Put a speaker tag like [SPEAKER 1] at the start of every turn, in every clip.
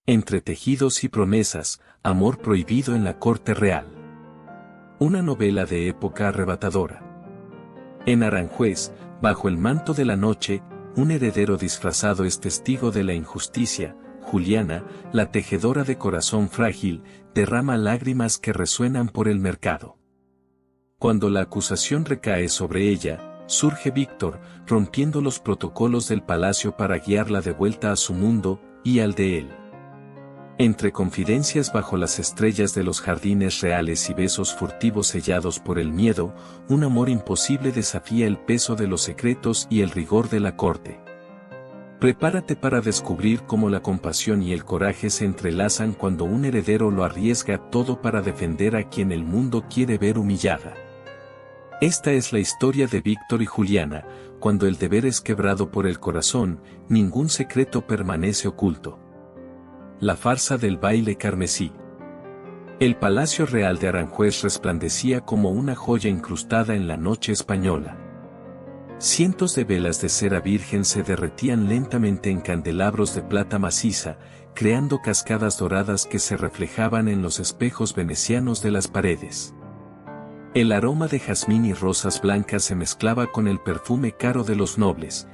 [SPEAKER 1] Entre tejidos y promesas, amor prohibido en la corte real. Una novela de época arrebatadora. En Aranjuez, bajo el manto de la noche, un heredero disfrazado es testigo de la injusticia. Juliana, la tejedora de corazón frágil, derrama lágrimas que resuenan por el mercado. Cuando la acusación recae sobre ella, surge Víctor, rompiendo los protocolos del palacio para guiarla de vuelta a su mundo, y al de él. Entre confidencias bajo las estrellas de los jardines reales y besos furtivos sellados por el miedo, un amor imposible desafía el peso de los secretos y el rigor de la corte. Prepárate para descubrir cómo la compasión y el coraje se entrelazan cuando un heredero lo arriesga todo para defender a quien el mundo quiere ver humillada. Esta es la historia de Víctor y Juliana. Cuando el deber es quebrado por el corazón, ningún secreto permanece oculto. La farsa del baile carmesí. El Palacio Real de Aranjuez resplandecía como una joya incrustada en la noche española. Cientos de velas de cera virgen se derretían lentamente en candelabros de plata maciza, creando cascadas doradas que se reflejaban en los espejos venecianos de las paredes. El aroma de jazmín y rosas blancas se mezclaba con el perfume caro de los nobles,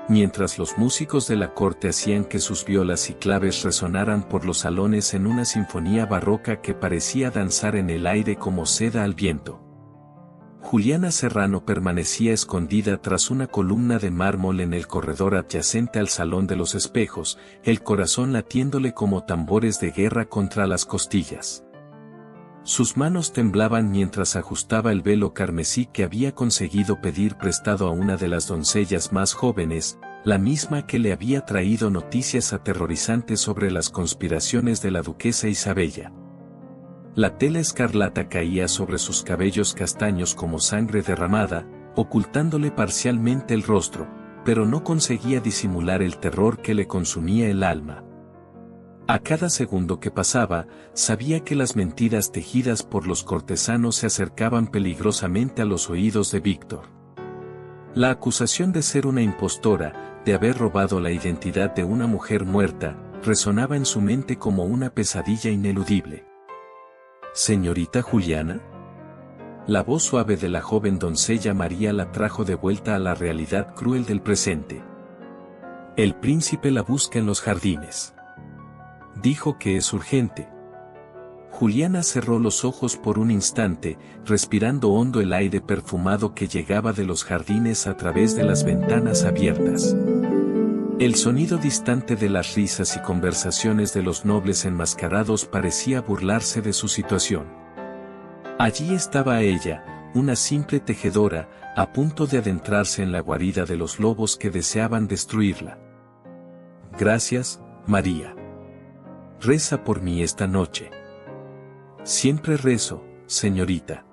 [SPEAKER 1] mientras los músicos de la corte hacían que sus violas y claves resonaran por los salones en una sinfonía barroca que parecía danzar en el aire como seda al viento. Juliana Serrano permanecía escondida tras una columna de mármol en el corredor adyacente al Salón de los Espejos, el corazón latiéndole como tambores de guerra contra las costillas. Sus manos temblaban mientras ajustaba el velo carmesí que había conseguido pedir prestado a una de las doncellas más jóvenes, la misma que le había traído noticias aterrorizantes sobre las conspiraciones de la duquesa Isabella. La tela escarlata caía sobre sus cabellos castaños como sangre derramada, ocultándole parcialmente el rostro, pero no conseguía disimular el terror que le consumía el alma. A cada segundo que pasaba, sabía que las mentiras tejidas por los cortesanos se acercaban peligrosamente a los oídos de Víctor. La acusación de ser una impostora, de haber robado la identidad de una mujer muerta, resonaba en su mente como una pesadilla ineludible. ¿Señorita Juliana? La voz suave de la joven doncella María la trajo de vuelta a la realidad cruel del presente. El príncipe la busca en los jardines. Dijo que es urgente. Juliana cerró los ojos por un instante, respirando hondo el aire perfumado que llegaba de los jardines a través de las ventanas abiertas. El sonido distante de las risas y conversaciones de los nobles enmascarados parecía burlarse de su situación. Allí estaba ella, una simple tejedora, a punto de adentrarse en la guarida de los lobos que deseaban destruirla. Gracias, María. Reza por mí esta noche. Siempre rezo, señorita.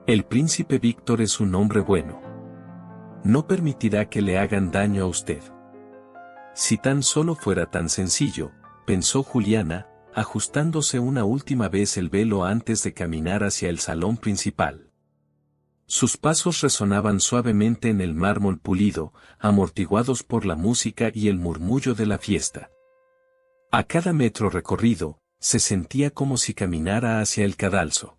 [SPEAKER 1] El príncipe Víctor es un hombre bueno. No permitirá que le hagan daño a usted. Si tan solo fuera tan sencillo, pensó Juliana, ajustándose una última vez el velo antes de caminar hacia el salón principal. Sus pasos resonaban suavemente en el mármol pulido, amortiguados por la música y el murmullo de la fiesta. A cada metro recorrido, se sentía como si caminara hacia el cadalso.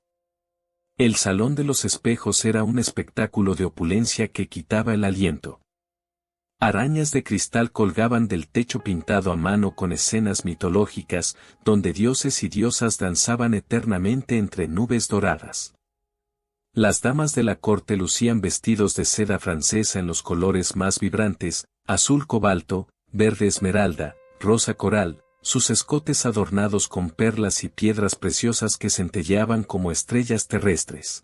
[SPEAKER 1] El Salón de los Espejos era un espectáculo de opulencia que quitaba el aliento. Arañas de cristal colgaban del techo pintado a mano con escenas mitológicas, donde dioses y diosas danzaban eternamente entre nubes doradas. Las damas de la corte lucían vestidos de seda francesa en los colores más vibrantes, azul cobalto, verde esmeralda, rosa coral, sus escotes adornados con perlas y piedras preciosas que centelleaban como estrellas terrestres.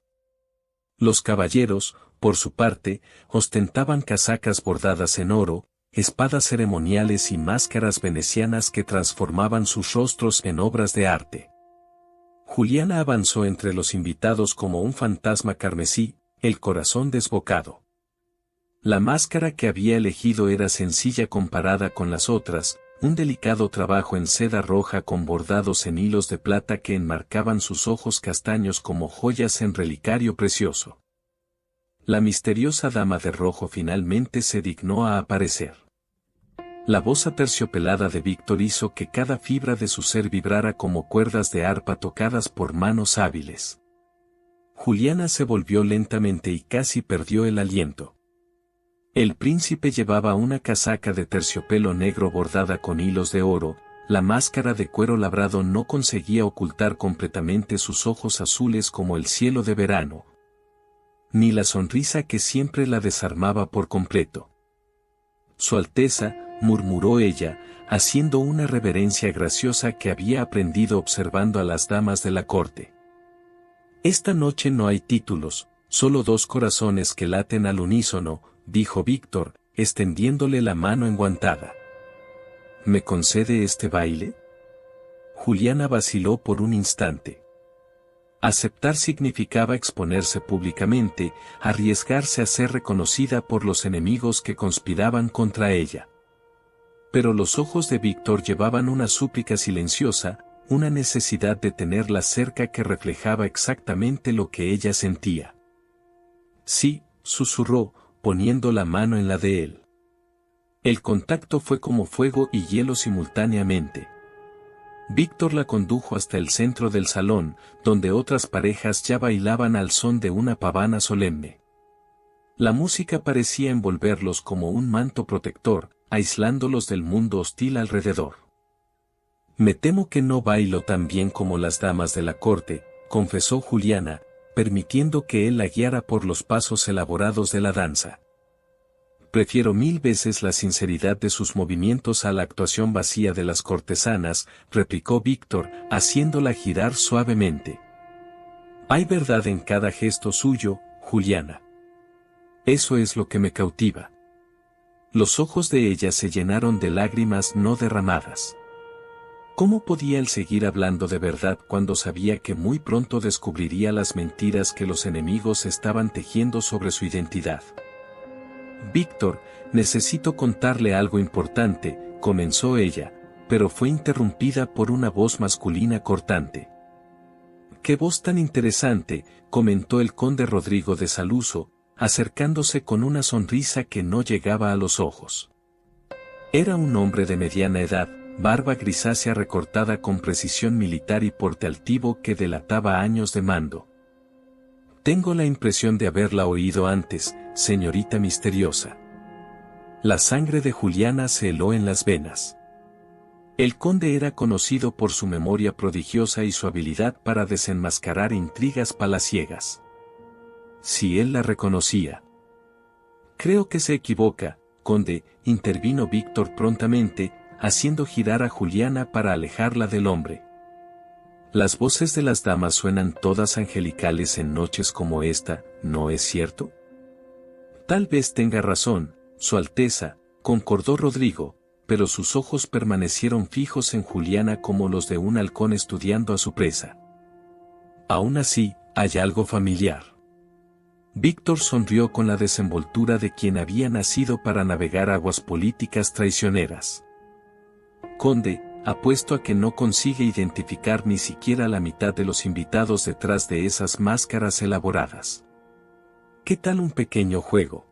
[SPEAKER 1] Los caballeros, por su parte, ostentaban casacas bordadas en oro, espadas ceremoniales y máscaras venecianas que transformaban sus rostros en obras de arte. Juliana avanzó entre los invitados como un fantasma carmesí, el corazón desbocado. La máscara que había elegido era sencilla comparada con las otras, un delicado trabajo en seda roja con bordados en hilos de plata que enmarcaban sus ojos castaños como joyas en relicario precioso. La misteriosa dama de rojo finalmente se dignó a aparecer. La voz aterciopelada de Víctor hizo que cada fibra de su ser vibrara como cuerdas de arpa tocadas por manos hábiles. Juliana se volvió lentamente y casi perdió el aliento. El príncipe llevaba una casaca de terciopelo negro bordada con hilos de oro, la máscara de cuero labrado no conseguía ocultar completamente sus ojos azules como el cielo de verano, ni la sonrisa que siempre la desarmaba por completo. Su Alteza, murmuró ella, haciendo una reverencia graciosa que había aprendido observando a las damas de la corte. Esta noche no hay títulos, solo dos corazones que laten al unísono, dijo Víctor, extendiéndole la mano enguantada. ¿Me concede este baile? Juliana vaciló por un instante. Aceptar significaba exponerse públicamente, arriesgarse a ser reconocida por los enemigos que conspiraban contra ella. Pero los ojos de Víctor llevaban una súplica silenciosa, una necesidad de tenerla cerca que reflejaba exactamente lo que ella sentía. Sí, susurró, poniendo la mano en la de él. El contacto fue como fuego y hielo simultáneamente. Víctor la condujo hasta el centro del salón, donde otras parejas ya bailaban al son de una pavana solemne. La música parecía envolverlos como un manto protector, aislándolos del mundo hostil alrededor. Me temo que no bailo tan bien como las damas de la corte, confesó Juliana, permitiendo que él la guiara por los pasos elaborados de la danza. Prefiero 1000 veces la sinceridad de sus movimientos a la actuación vacía de las cortesanas, replicó Víctor, haciéndola girar suavemente. Hay verdad en cada gesto suyo, Juliana. Eso es lo que me cautiva. Los ojos de ella se llenaron de lágrimas no derramadas. ¿Cómo podía él seguir hablando de verdad cuando sabía que muy pronto descubriría las mentiras que los enemigos estaban tejiendo sobre su identidad? Víctor, necesito contarle algo importante, comenzó ella, pero fue interrumpida por una voz masculina cortante. ¡Qué voz tan interesante!, comentó el conde Rodrigo de Saluzzo, acercándose con una sonrisa que no llegaba a los ojos. Era un hombre de mediana edad, barba grisácea recortada con precisión militar y porte altivo que delataba años de mando. Tengo la impresión de haberla oído antes, señorita misteriosa. La sangre de Juliana se heló en las venas. El conde era conocido por su memoria prodigiosa y su habilidad para desenmascarar intrigas palaciegas. Si él la reconocía. Creo que se equivoca, conde, intervino Víctor prontamente, haciendo girar a Juliana para alejarla del hombre. Las voces de las damas suenan todas angelicales en noches como esta, ¿no es cierto? Tal vez tenga razón, Su Alteza, concordó Rodrigo, pero sus ojos permanecieron fijos en Juliana como los de un halcón estudiando a su presa. Aún así, hay algo familiar. Víctor sonrió con la desenvoltura de quien había nacido para navegar aguas políticas traicioneras. Conde, apuesto a que no consigue identificar ni siquiera la mitad de los invitados detrás de esas máscaras elaboradas. ¿Qué tal un pequeño juego?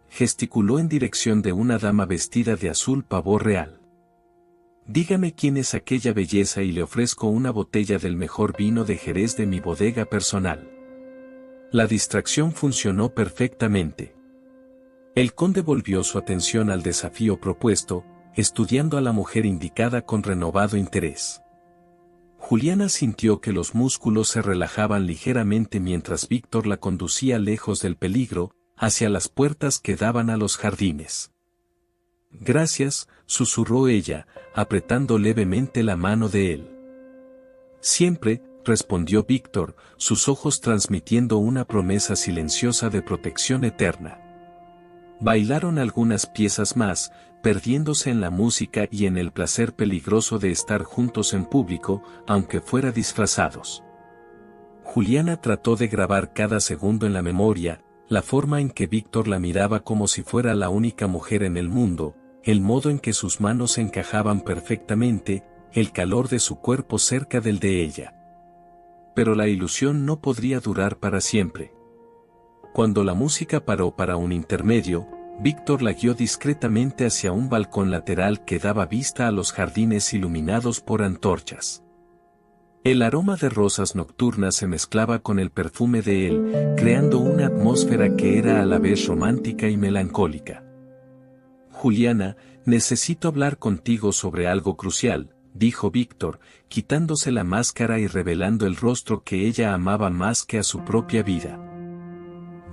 [SPEAKER 1] Gesticuló en dirección de una dama vestida de azul pavor real. Dígame quién es aquella belleza y le ofrezco una botella del mejor vino de Jerez de mi bodega personal. La distracción funcionó perfectamente. El conde volvió su atención al desafío propuesto, estudiando a la mujer indicada con renovado interés. Juliana sintió que los músculos se relajaban ligeramente mientras Víctor la conducía lejos del peligro, hacia las puertas que daban a los jardines. Gracias, susurró ella, apretando levemente la mano de él. Siempre, respondió Víctor, sus ojos transmitiendo una promesa silenciosa de protección eterna. Bailaron algunas piezas más, perdiéndose en la música y en el placer peligroso de estar juntos en público, aunque fuera disfrazados. Juliana trató de grabar cada segundo en la memoria, la forma en que Víctor la miraba como si fuera la única mujer en el mundo, el modo en que sus manos encajaban perfectamente, el calor de su cuerpo cerca del de ella. Pero la ilusión no podría durar para siempre. Cuando la música paró para un intermedio, Víctor la guió discretamente hacia un balcón lateral que daba vista a los jardines iluminados por antorchas. El aroma de rosas nocturnas se mezclaba con el perfume de él, creando una atmósfera que era a la vez romántica y melancólica. «Juliana, necesito hablar contigo sobre algo crucial», dijo Víctor, quitándose la máscara y revelando el rostro que ella amaba más que a su propia vida.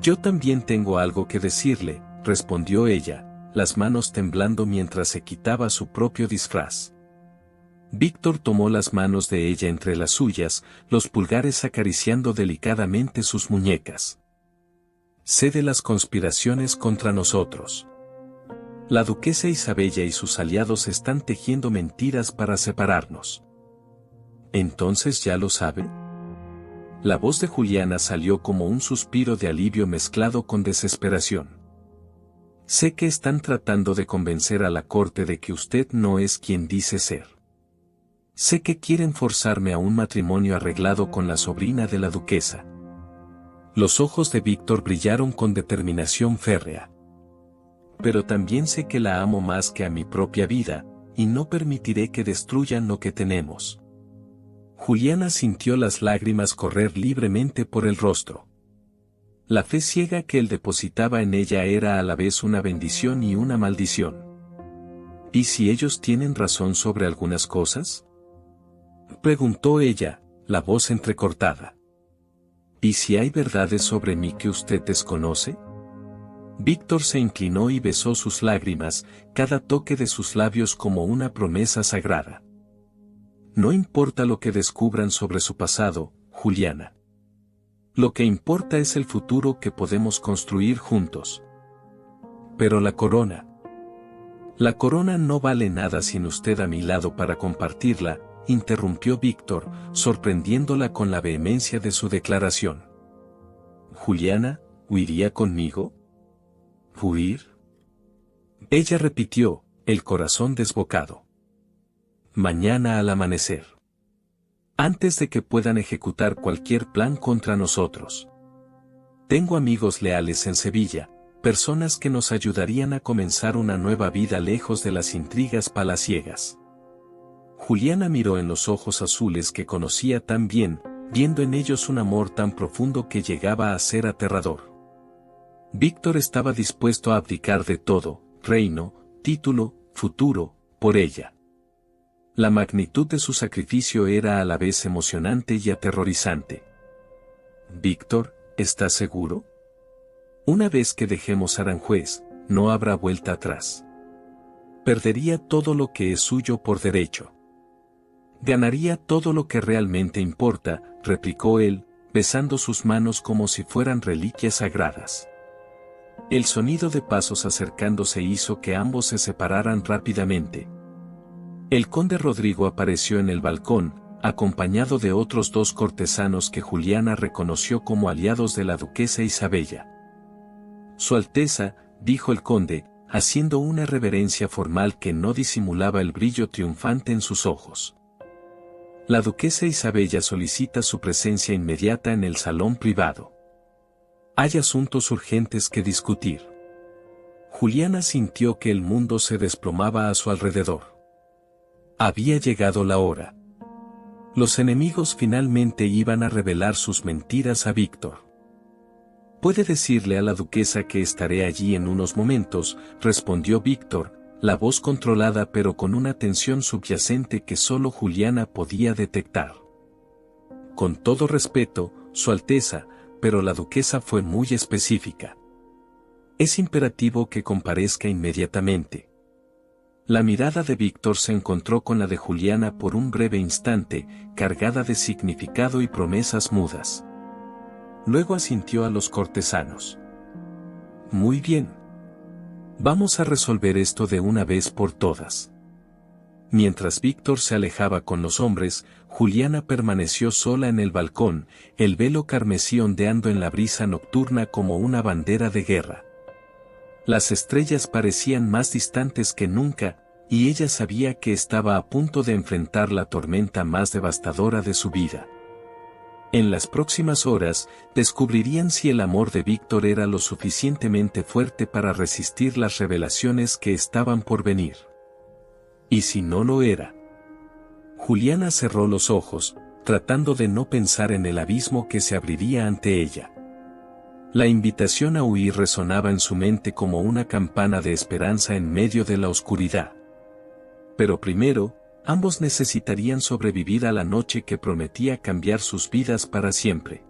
[SPEAKER 1] «Yo también tengo algo que decirle», respondió ella, las manos temblando mientras se quitaba su propio disfraz. Víctor tomó las manos de ella entre las suyas, los pulgares acariciando delicadamente sus muñecas. «Sé de las conspiraciones contra nosotros. La duquesa Isabella y sus aliados están tejiendo mentiras para separarnos». «¿Entonces ya lo sabe?». La voz de Juliana salió como un suspiro de alivio mezclado con desesperación. «Sé que están tratando de convencer a la corte de que usted no es quien dice ser. Sé que quieren forzarme a un matrimonio arreglado con la sobrina de la duquesa». Los ojos de Víctor brillaron con determinación férrea. «Pero también sé que la amo más que a mi propia vida, y no permitiré que destruyan lo que tenemos». Juliana sintió las lágrimas correr libremente por el rostro. La fe ciega que él depositaba en ella era a la vez una bendición y una maldición. ¿Y si ellos tienen razón sobre algunas cosas?, preguntó ella, la voz entrecortada. ¿Y si hay verdades sobre mí que usted desconoce? Víctor se inclinó y besó sus lágrimas, cada toque de sus labios como una promesa sagrada. «No importa lo que descubran sobre su pasado, Juliana. Lo que importa es el futuro que podemos construir juntos». «Pero la corona». «La corona no vale nada sin usted a mi lado para compartirla», interrumpió Víctor, sorprendiéndola con la vehemencia de su declaración. «Juliana, ¿huiría conmigo?». «¿Huir?». Ella repitió, el corazón desbocado. «Mañana al amanecer. Antes de que puedan ejecutar cualquier plan contra nosotros. Tengo amigos leales en Sevilla, personas que nos ayudarían a comenzar una nueva vida lejos de las intrigas palaciegas». Juliana miró en los ojos azules que conocía tan bien, viendo en ellos un amor tan profundo que llegaba a ser aterrador. Víctor estaba dispuesto a abdicar de todo, reino, título, futuro, por ella. La magnitud de su sacrificio era a la vez emocionante y aterrorizante. «Víctor, ¿estás seguro? Una vez que dejemos Aranjuez, no habrá vuelta atrás. Perdería todo lo que es suyo por derecho. Ganaría todo lo que realmente importa», replicó él, besando sus manos como si fueran reliquias sagradas. El sonido de pasos acercándose hizo que ambos se separaran rápidamente. El conde Rodrigo apareció en el balcón, acompañado de otros dos cortesanos que Juliana reconoció como aliados de la duquesa Isabella. «Su Alteza», dijo el conde, haciendo una reverencia formal que no disimulaba el brillo triunfante en sus ojos. «La duquesa Isabella solicita su presencia inmediata en el salón privado. Hay asuntos urgentes que discutir». Juliana sintió que el mundo se desplomaba a su alrededor. Había llegado la hora. Los enemigos finalmente iban a revelar sus mentiras a Víctor. «Puede decirle a la duquesa que estaré allí en unos momentos», respondió Víctor, la voz controlada pero con una tensión subyacente que solo Juliana podía detectar. «Con todo respeto, Su Alteza», pero la duquesa fue muy específica. «Es imperativo que comparezca inmediatamente». La mirada de Víctor se encontró con la de Juliana por un breve instante, cargada de significado y promesas mudas. Luego asintió a los cortesanos. «Muy bien. Vamos a resolver esto de una vez por todas». Mientras Víctor se alejaba con los hombres, Juliana permaneció sola en el balcón, el velo carmesí ondeando en la brisa nocturna como una bandera de guerra. Las estrellas parecían más distantes que nunca, y ella sabía que estaba a punto de enfrentar la tormenta más devastadora de su vida. En las próximas horas, descubrirían si el amor de Víctor era lo suficientemente fuerte para resistir las revelaciones que estaban por venir. Y si no lo era. Juliana cerró los ojos, tratando de no pensar en el abismo que se abriría ante ella. La invitación a huir resonaba en su mente como una campana de esperanza en medio de la oscuridad. Pero primero, ambos necesitarían sobrevivir a la noche que prometía cambiar sus vidas para siempre.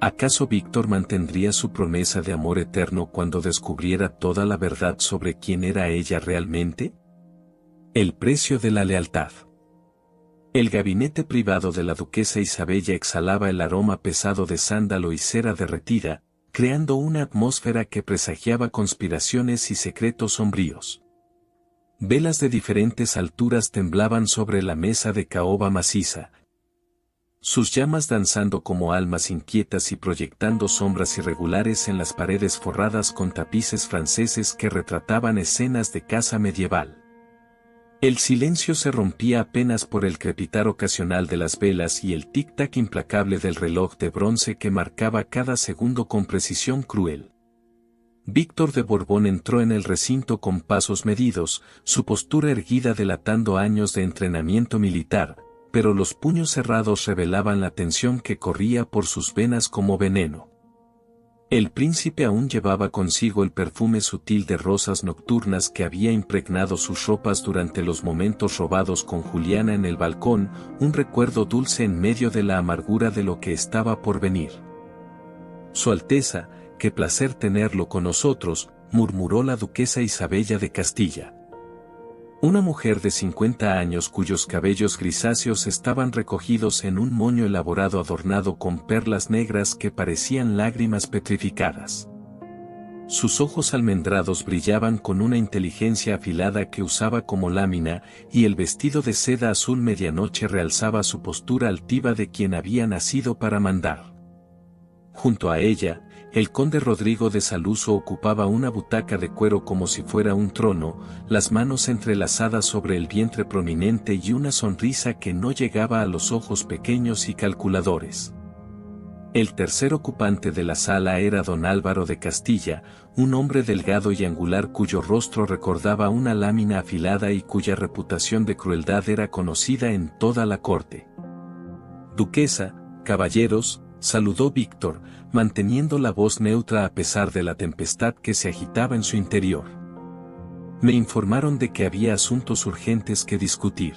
[SPEAKER 1] ¿Acaso Víctor mantendría su promesa de amor eterno cuando descubriera toda la verdad sobre quién era ella realmente? El precio de la lealtad. El gabinete privado de la duquesa Isabella exhalaba el aroma pesado de sándalo y cera derretida, creando una atmósfera que presagiaba conspiraciones y secretos sombríos. Velas de diferentes alturas temblaban sobre la mesa de caoba maciza, sus llamas danzando como almas inquietas y proyectando sombras irregulares en las paredes forradas con tapices franceses que retrataban escenas de caza medieval. El silencio se rompía apenas por el crepitar ocasional de las velas y el tic-tac implacable del reloj de bronce que marcaba cada segundo con precisión cruel. Víctor de Borbón entró en el recinto con pasos medidos, su postura erguida delatando años de entrenamiento militar, pero los puños cerrados revelaban la tensión que corría por sus venas como veneno. El príncipe aún llevaba consigo el perfume sutil de rosas nocturnas que había impregnado sus ropas durante los momentos robados con Juliana en el balcón, un recuerdo dulce en medio de la amargura de lo que estaba por venir. Su Alteza, qué placer tenerlo con nosotros, murmuró la duquesa Isabella de Castilla. Una mujer de 50 años cuyos cabellos grisáceos estaban recogidos en un moño elaborado adornado con perlas negras que parecían lágrimas petrificadas. Sus ojos almendrados brillaban con una inteligencia afilada que usaba como lámina, y el vestido de seda azul medianoche realzaba su postura altiva de quien había nacido para mandar. Junto a ella, el conde Rodrigo de Saluzzo ocupaba una butaca de cuero como si fuera un trono, las manos entrelazadas sobre el vientre prominente y una sonrisa que no llegaba a los ojos pequeños y calculadores. El tercer ocupante de la sala era don Álvaro de Castilla, un hombre delgado y angular cuyo rostro recordaba una lámina afilada y cuya reputación de crueldad era conocida en toda la corte. Duquesa, caballeros, saludó Víctor, manteniendo la voz neutra a pesar de la tempestad que se agitaba en su interior. Me informaron de que había asuntos urgentes que discutir.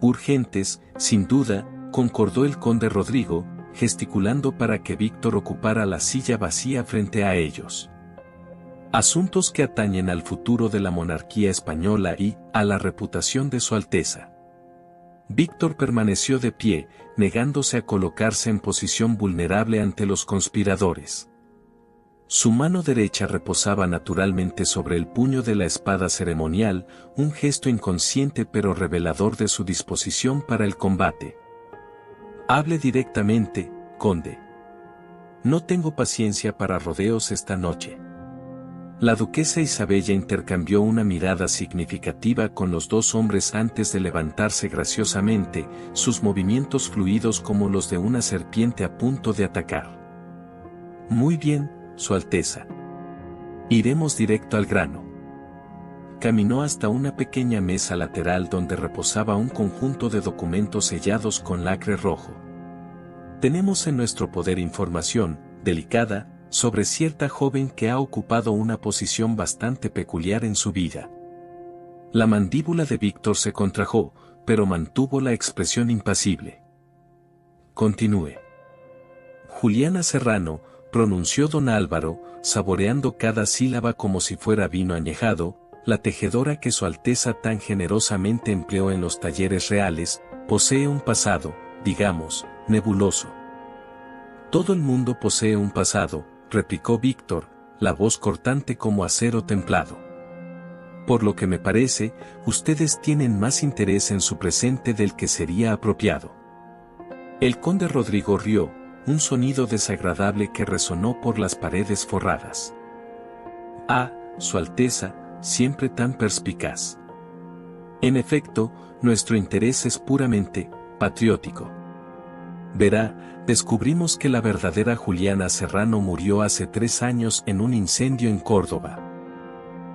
[SPEAKER 1] Urgentes, sin duda, concordó el conde Rodrigo, gesticulando para que Víctor ocupara la silla vacía frente a ellos. Asuntos que atañen al futuro de la monarquía española y a la reputación de su Alteza. Víctor permaneció de pie, negándose a colocarse en posición vulnerable ante los conspiradores. Su mano derecha reposaba naturalmente sobre el puño de la espada ceremonial, un gesto inconsciente pero revelador de su disposición para el combate. Hable directamente, conde. No tengo paciencia para rodeos esta noche. La duquesa Isabella intercambió una mirada significativa con los dos hombres antes de levantarse graciosamente, sus movimientos fluidos como los de una serpiente a punto de atacar. Muy bien, Su Alteza. Iremos directo al grano. Caminó hasta una pequeña mesa lateral donde reposaba un conjunto de documentos sellados con lacre rojo. Tenemos en nuestro poder información, delicada, sobre cierta joven que ha ocupado una posición bastante peculiar en su vida. La mandíbula de Víctor se contrajo, pero mantuvo la expresión impasible. Continúe. Juliana Serrano, pronunció don Álvaro, saboreando cada sílaba como si fuera vino añejado, la tejedora que Su Alteza tan generosamente empleó en los talleres reales, posee un pasado, digamos, nebuloso. Todo el mundo posee un pasado, replicó Víctor, la voz cortante como acero templado. Por lo que me parece, ustedes tienen más interés en su presente del que sería apropiado. El conde Rodrigo rió, un sonido desagradable que resonó por las paredes forradas. Ah, Su Alteza, siempre tan perspicaz. En efecto, nuestro interés es puramente patriótico. Verá, descubrimos que la verdadera Juliana Serrano murió hace 3 años en un incendio en Córdoba.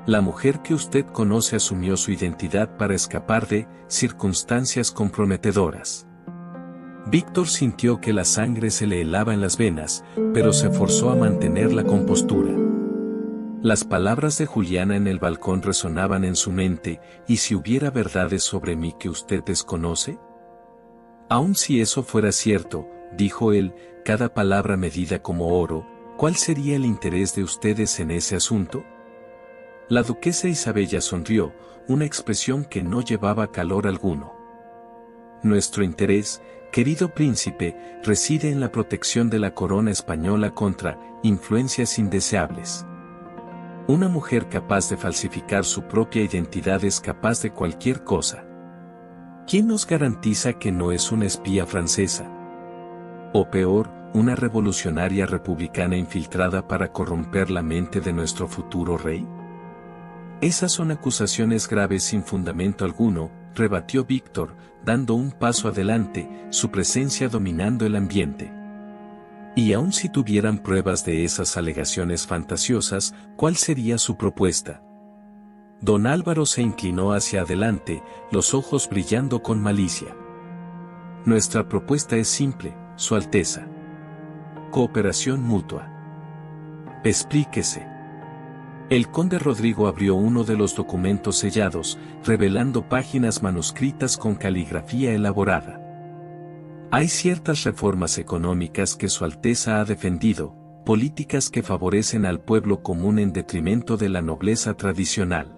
[SPEAKER 1] La mujer que usted conoce asumió su identidad para escapar de circunstancias comprometedoras. Víctor sintió que la sangre se le helaba en las venas, pero se forzó a mantener la compostura. Las palabras de Juliana en el balcón resonaban en su mente, ¿y si hubiera verdades sobre mí que usted desconoce? Aun si eso fuera cierto, dijo él, cada palabra medida como oro, ¿cuál sería el interés de ustedes en ese asunto? La duquesa Isabella sonrió, una expresión que no llevaba calor alguno. Nuestro interés, querido príncipe, reside en la protección de la corona española contra influencias indeseables. Una mujer capaz de falsificar su propia identidad es capaz de cualquier cosa. ¿Quién nos garantiza que no es una espía francesa? O peor, una revolucionaria republicana infiltrada para corromper la mente de nuestro futuro rey. Esas son acusaciones graves sin fundamento alguno, rebatió Víctor, dando un paso adelante, su presencia dominando el ambiente. Y aun si tuvieran pruebas de esas alegaciones fantasiosas, ¿cuál sería su propuesta? Don Álvaro se inclinó hacia adelante, los ojos brillando con malicia. Nuestra propuesta es simple, Su Alteza. Cooperación mutua. Explíquese. El conde Rodrigo abrió uno de los documentos sellados, revelando páginas manuscritas con caligrafía elaborada. Hay ciertas reformas económicas que Su Alteza ha defendido, políticas que favorecen al pueblo común en detrimento de la nobleza tradicional.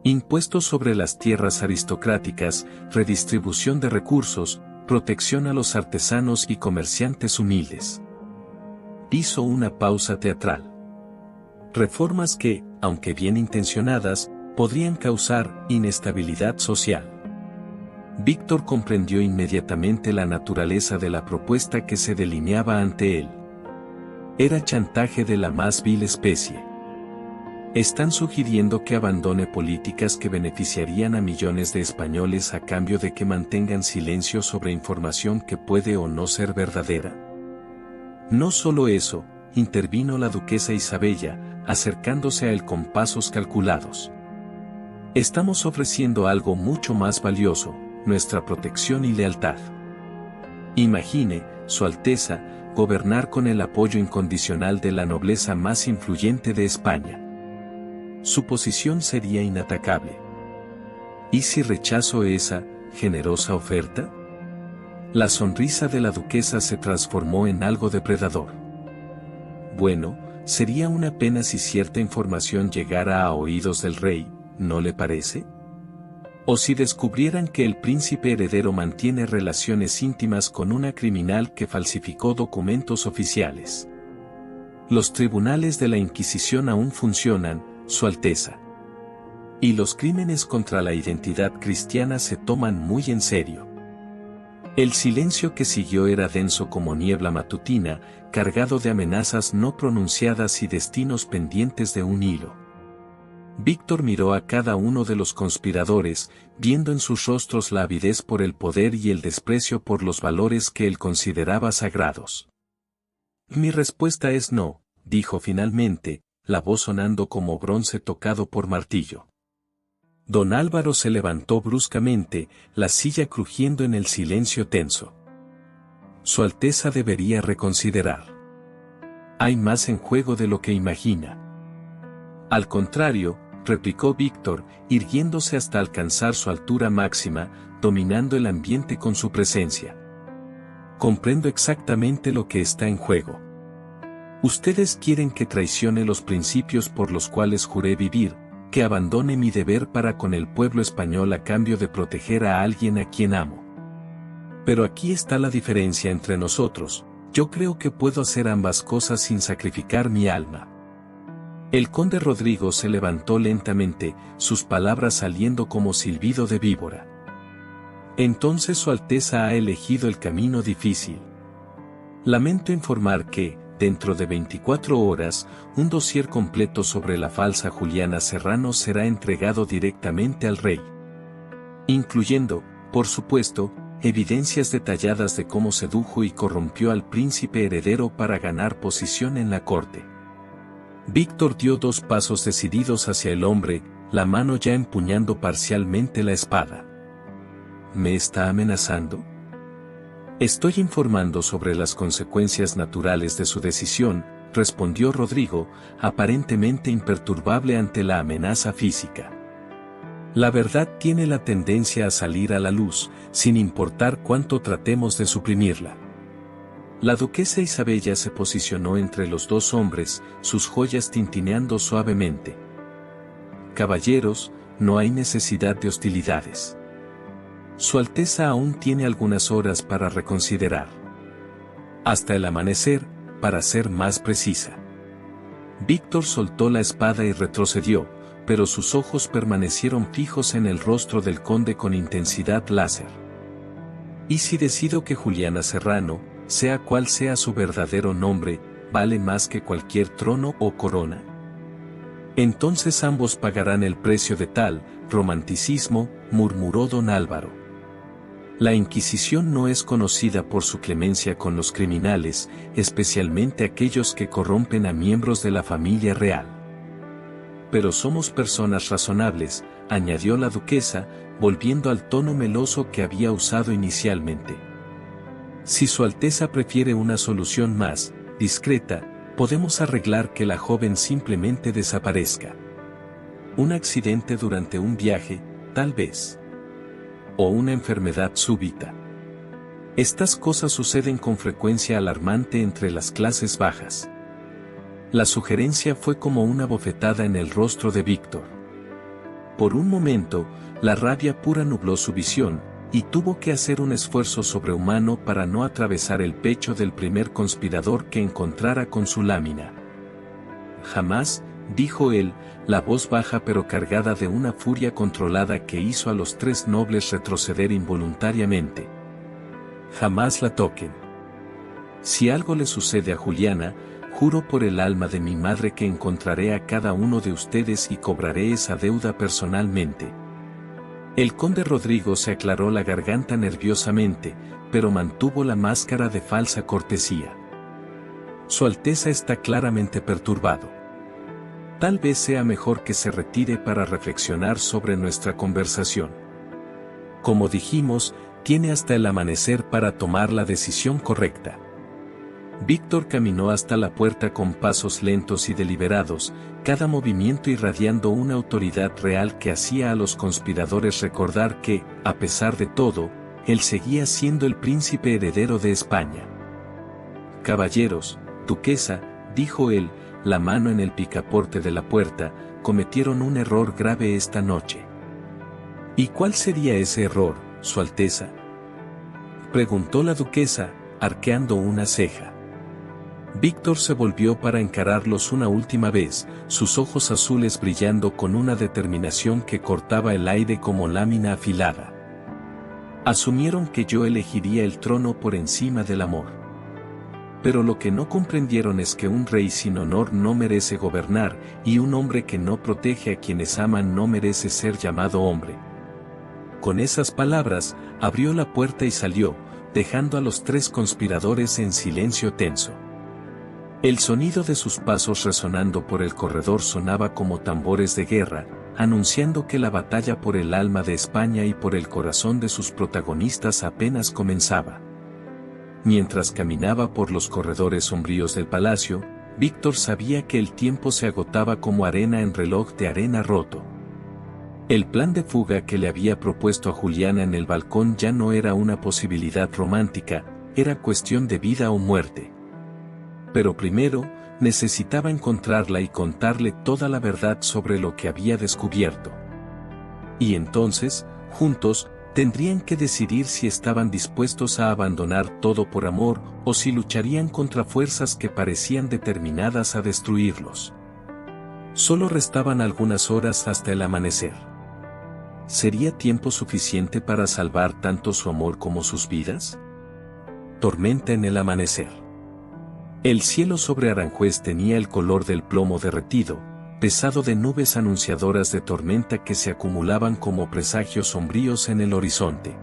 [SPEAKER 1] Impuestos sobre las tierras aristocráticas, redistribución de recursos, protección a los artesanos y comerciantes humildes. Hizo una pausa teatral. Reformas que, aunque bien intencionadas, podrían causar inestabilidad social. Víctor comprendió inmediatamente la naturaleza de la propuesta que se delineaba ante él. Era chantaje de la más vil especie. Están sugiriendo que abandone políticas que beneficiarían a millones de españoles a cambio de que mantengan silencio sobre información que puede o no ser verdadera. No solo eso, intervino la duquesa Isabella, acercándose a él con pasos calculados. Estamos ofreciendo algo mucho más valioso, nuestra protección y lealtad. Imagine, Su Alteza, gobernar con el apoyo incondicional de la nobleza más influyente de España. Su posición sería inatacable. ¿Y si rechazo esa generosa oferta? La sonrisa de la duquesa se transformó en algo depredador. Bueno, sería una pena si cierta información llegara a oídos del rey, ¿no le parece? O si descubrieran que el príncipe heredero mantiene relaciones íntimas con una criminal que falsificó documentos oficiales. Los tribunales de la Inquisición aún funcionan, Su Alteza. Y los crímenes contra la identidad cristiana se toman muy en serio. El silencio que siguió era denso como niebla matutina, cargado de amenazas no pronunciadas y destinos pendientes de un hilo. Víctor miró a cada uno de los conspiradores, viendo en sus rostros la avidez por el poder y el desprecio por los valores que él consideraba sagrados. Mi respuesta es no, dijo finalmente, la voz sonando como bronce tocado por martillo. Don Álvaro se levantó bruscamente, la silla crujiendo en el silencio tenso. Su Alteza debería reconsiderar. Hay más en juego de lo que imagina. Al contrario, replicó Víctor, irguiéndose hasta alcanzar su altura máxima, dominando el ambiente con su presencia. Comprendo exactamente lo que está en juego. Ustedes quieren que traicione los principios por los cuales juré vivir, que abandone mi deber para con el pueblo español a cambio de proteger a alguien a quien amo. Pero aquí está la diferencia entre nosotros, yo creo que puedo hacer ambas cosas sin sacrificar mi alma. El conde Rodrigo se levantó lentamente, sus palabras saliendo como silbido de víbora. Entonces Su Alteza ha elegido el camino difícil. Lamento informar que, dentro de 24 horas, un dossier completo sobre la falsa Juliana Serrano será entregado directamente al rey. Incluyendo, por supuesto, evidencias detalladas de cómo sedujo y corrompió al príncipe heredero para ganar posición en la corte. Víctor dio 2 pasos decididos hacia el hombre, la mano ya empuñando parcialmente la espada. ¿Me está amenazando? Estoy informando sobre las consecuencias naturales de su decisión, respondió Rodrigo, aparentemente imperturbable ante la amenaza física. La verdad tiene la tendencia a salir a la luz, sin importar cuánto tratemos de suprimirla. La duquesa Isabella se posicionó entre los 2 hombres, sus joyas tintineando suavemente. Caballeros, no hay necesidad de hostilidades. Su Alteza aún tiene algunas horas para reconsiderar. Hasta el amanecer, para ser más precisa. Víctor soltó la espada y retrocedió, pero sus ojos permanecieron fijos en el rostro del conde con intensidad láser. ¿Y si decido que Juliana Serrano, sea cual sea su verdadero nombre, vale más que cualquier trono o corona? Entonces ambos pagarán el precio de tal romanticismo, murmuró don Álvaro. La Inquisición no es conocida por su clemencia con los criminales, especialmente aquellos que corrompen a miembros de la familia real. Pero somos personas razonables, añadió la duquesa, volviendo al tono meloso que había usado inicialmente. Si Su Alteza prefiere una solución más discreta, podemos arreglar que la joven simplemente desaparezca. Un accidente durante un viaje, tal vez. O una enfermedad súbita. Estas cosas suceden con frecuencia alarmante entre las clases bajas. La sugerencia fue como una bofetada en el rostro de Víctor. Por un momento, la rabia pura nubló su visión, y tuvo que hacer un esfuerzo sobrehumano para no atravesar el pecho del primer conspirador que encontrara con su lámina. Jamás, dijo él, la voz baja pero cargada de una furia controlada que hizo a los 3 nobles retroceder involuntariamente. Jamás la toquen. Si algo le sucede a Juliana, juro por el alma de mi madre que encontraré a cada uno de ustedes y cobraré esa deuda personalmente. El conde Rodrigo se aclaró la garganta nerviosamente, pero mantuvo la máscara de falsa cortesía. Su Alteza está claramente perturbado. Tal vez sea mejor que se retire para reflexionar sobre nuestra conversación. Como dijimos, tiene hasta el amanecer para tomar la decisión correcta. Víctor caminó hasta la puerta con pasos lentos y deliberados, cada movimiento irradiando una autoridad real que hacía a los conspiradores recordar que, a pesar de todo, él seguía siendo el príncipe heredero de España. Caballeros, duquesa, dijo él, la mano en el picaporte de la puerta, cometieron un error grave esta noche. ¿Y cuál sería ese error, Su Alteza? Preguntó la duquesa, arqueando una ceja. Víctor se volvió para encararlos una última vez, sus ojos azules brillando con una determinación que cortaba el aire como lámina afilada. Asumieron que yo elegiría el trono por encima del amor. Pero lo que no comprendieron es que un rey sin honor no merece gobernar, y un hombre que no protege a quienes aman no merece ser llamado hombre. Con esas palabras, abrió la puerta y salió, dejando a los 3 conspiradores en silencio tenso. El sonido de sus pasos resonando por el corredor sonaba como tambores de guerra, anunciando que la batalla por el alma de España y por el corazón de sus protagonistas apenas comenzaba. Mientras caminaba por los corredores sombríos del palacio, Víctor sabía que el tiempo se agotaba como arena en reloj de arena roto. El plan de fuga que le había propuesto a Juliana en el balcón ya no era una posibilidad romántica, era cuestión de vida o muerte. Pero primero, necesitaba encontrarla y contarle toda la verdad sobre lo que había descubierto. Y entonces, juntos, tendrían que decidir si estaban dispuestos a abandonar todo por amor o si lucharían contra fuerzas que parecían determinadas a destruirlos. Solo restaban algunas horas hasta el amanecer. ¿Sería tiempo suficiente para salvar tanto su amor como sus vidas? Tormenta en el amanecer. El cielo sobre Aranjuez tenía el color del plomo derretido, pesado de nubes anunciadoras de tormenta que se acumulaban como presagios sombríos en el horizonte.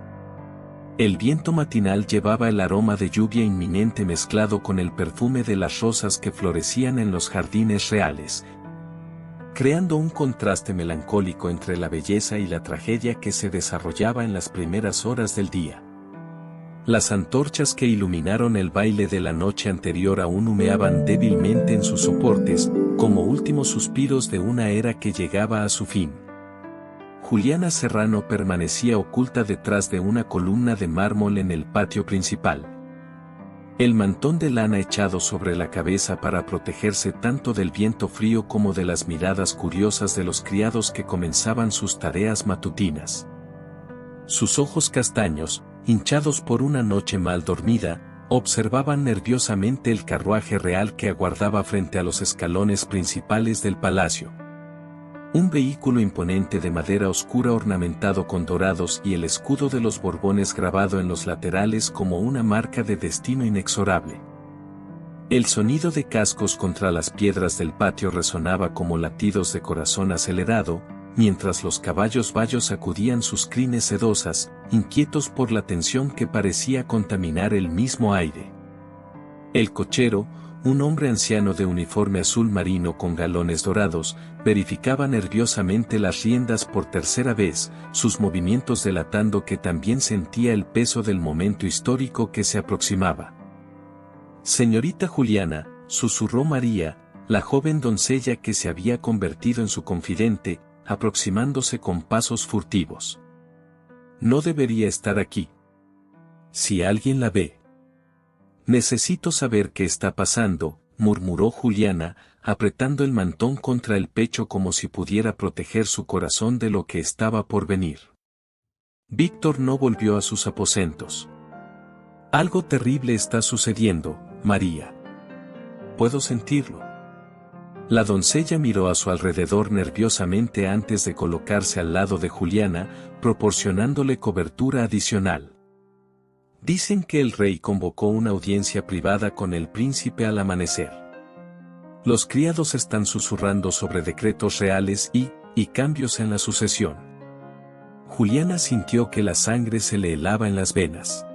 [SPEAKER 1] El viento matinal llevaba el aroma de lluvia inminente mezclado con el perfume de las rosas que florecían en los jardines reales, creando un contraste melancólico entre la belleza y la tragedia que se desarrollaba en las primeras horas del día. Las antorchas que iluminaron el baile de la noche anterior aún humeaban débilmente en sus soportes, como últimos suspiros de una era que llegaba a su fin. Juliana Serrano permanecía oculta detrás de una columna de mármol en el patio principal. El mantón de lana echado sobre la cabeza para protegerse tanto del viento frío como de las miradas curiosas de los criados que comenzaban sus tareas matutinas. Sus ojos castaños, hinchados por una noche mal dormida, observaban nerviosamente el carruaje real que aguardaba frente a los escalones principales del palacio. Un vehículo imponente de madera oscura ornamentado con dorados y el escudo de los Borbones grabado en los laterales como una marca de destino inexorable. El sonido de cascos contra las piedras del patio resonaba como latidos de corazón acelerado, mientras los caballos bayos sacudían sus crines sedosas, inquietos por la tensión que parecía contaminar el mismo aire. El cochero, un hombre anciano de uniforme azul marino con galones dorados, verificaba nerviosamente las riendas por tercera vez, sus movimientos delatando que también sentía el peso del momento histórico que se aproximaba. «Señorita Juliana», susurró María, la joven doncella que se había convertido en su confidente, aproximándose con pasos furtivos. «No debería estar aquí. Si alguien la ve». «Necesito saber qué está pasando», murmuró Juliana, apretando el mantón contra el pecho como si pudiera proteger su corazón de lo que estaba por venir. Víctor no volvió a sus aposentos. «Algo terrible está sucediendo, María. Puedo sentirlo». La doncella miró a su alrededor nerviosamente antes de colocarse al lado de Juliana, proporcionándole cobertura adicional. «Dicen que el rey convocó una audiencia privada con el príncipe al amanecer. Los criados están susurrando sobre decretos reales y cambios en la sucesión». Juliana sintió que la sangre se le helaba en las venas.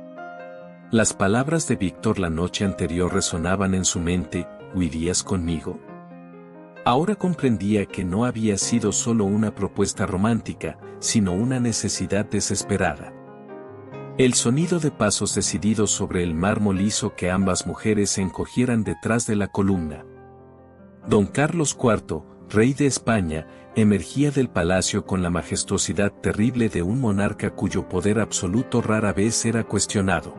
[SPEAKER 1] Las palabras de Víctor la noche anterior resonaban en su mente: «¿Huirías conmigo?». Ahora comprendía que no había sido solo una propuesta romántica, sino una necesidad desesperada. El sonido de pasos decididos sobre el mármol hizo que ambas mujeres se encogieran detrás de la columna. Don Carlos IV, rey de España, emergía del palacio con la majestuosidad terrible de un monarca cuyo poder absoluto rara vez era cuestionado.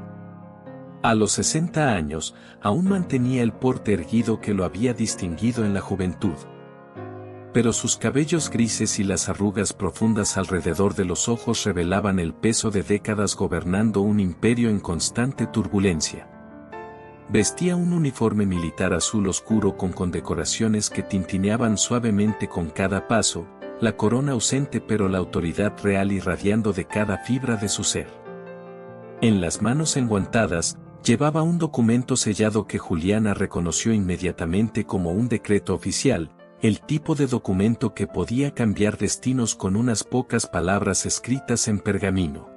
[SPEAKER 1] A los 60 años, aún mantenía el porte erguido que lo había distinguido en la juventud. Pero sus cabellos grises y las arrugas profundas alrededor de los ojos revelaban el peso de décadas gobernando un imperio en constante turbulencia. Vestía un uniforme militar azul oscuro con condecoraciones que tintineaban suavemente con cada paso, la corona ausente pero la autoridad real irradiando de cada fibra de su ser. En las manos enguantadas, llevaba un documento sellado que Juliana reconoció inmediatamente como un decreto oficial, el tipo de documento que podía cambiar destinos con unas pocas palabras escritas en pergamino.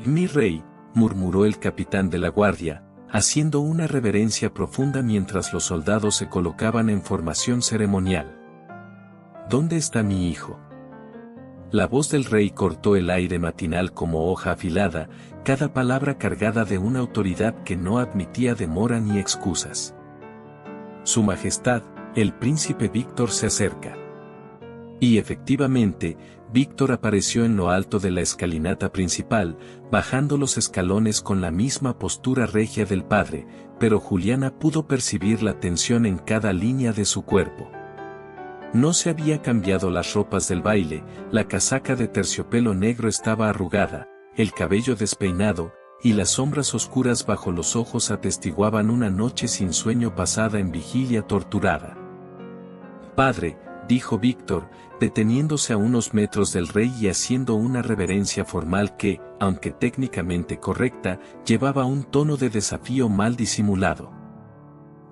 [SPEAKER 1] «Mi rey», murmuró el capitán de la guardia, haciendo una reverencia profunda mientras los soldados se colocaban en formación ceremonial. «¿Dónde está mi hijo?». La voz del rey cortó el aire matinal como hoja afilada, cada palabra cargada de una autoridad que no admitía demora ni excusas. «Su Majestad, el príncipe Víctor se acerca». Y efectivamente, Víctor apareció en lo alto de la escalinata principal, bajando los escalones con la misma postura regia del padre, pero Juliana pudo percibir la tensión en cada línea de su cuerpo. No se había cambiado las ropas del baile, la casaca de terciopelo negro estaba arrugada, el cabello despeinado, y las sombras oscuras bajo los ojos atestiguaban una noche sin sueño pasada en vigilia torturada. «Padre», dijo Víctor, deteniéndose a unos metros del rey y haciendo una reverencia formal que, aunque técnicamente correcta, llevaba un tono de desafío mal disimulado.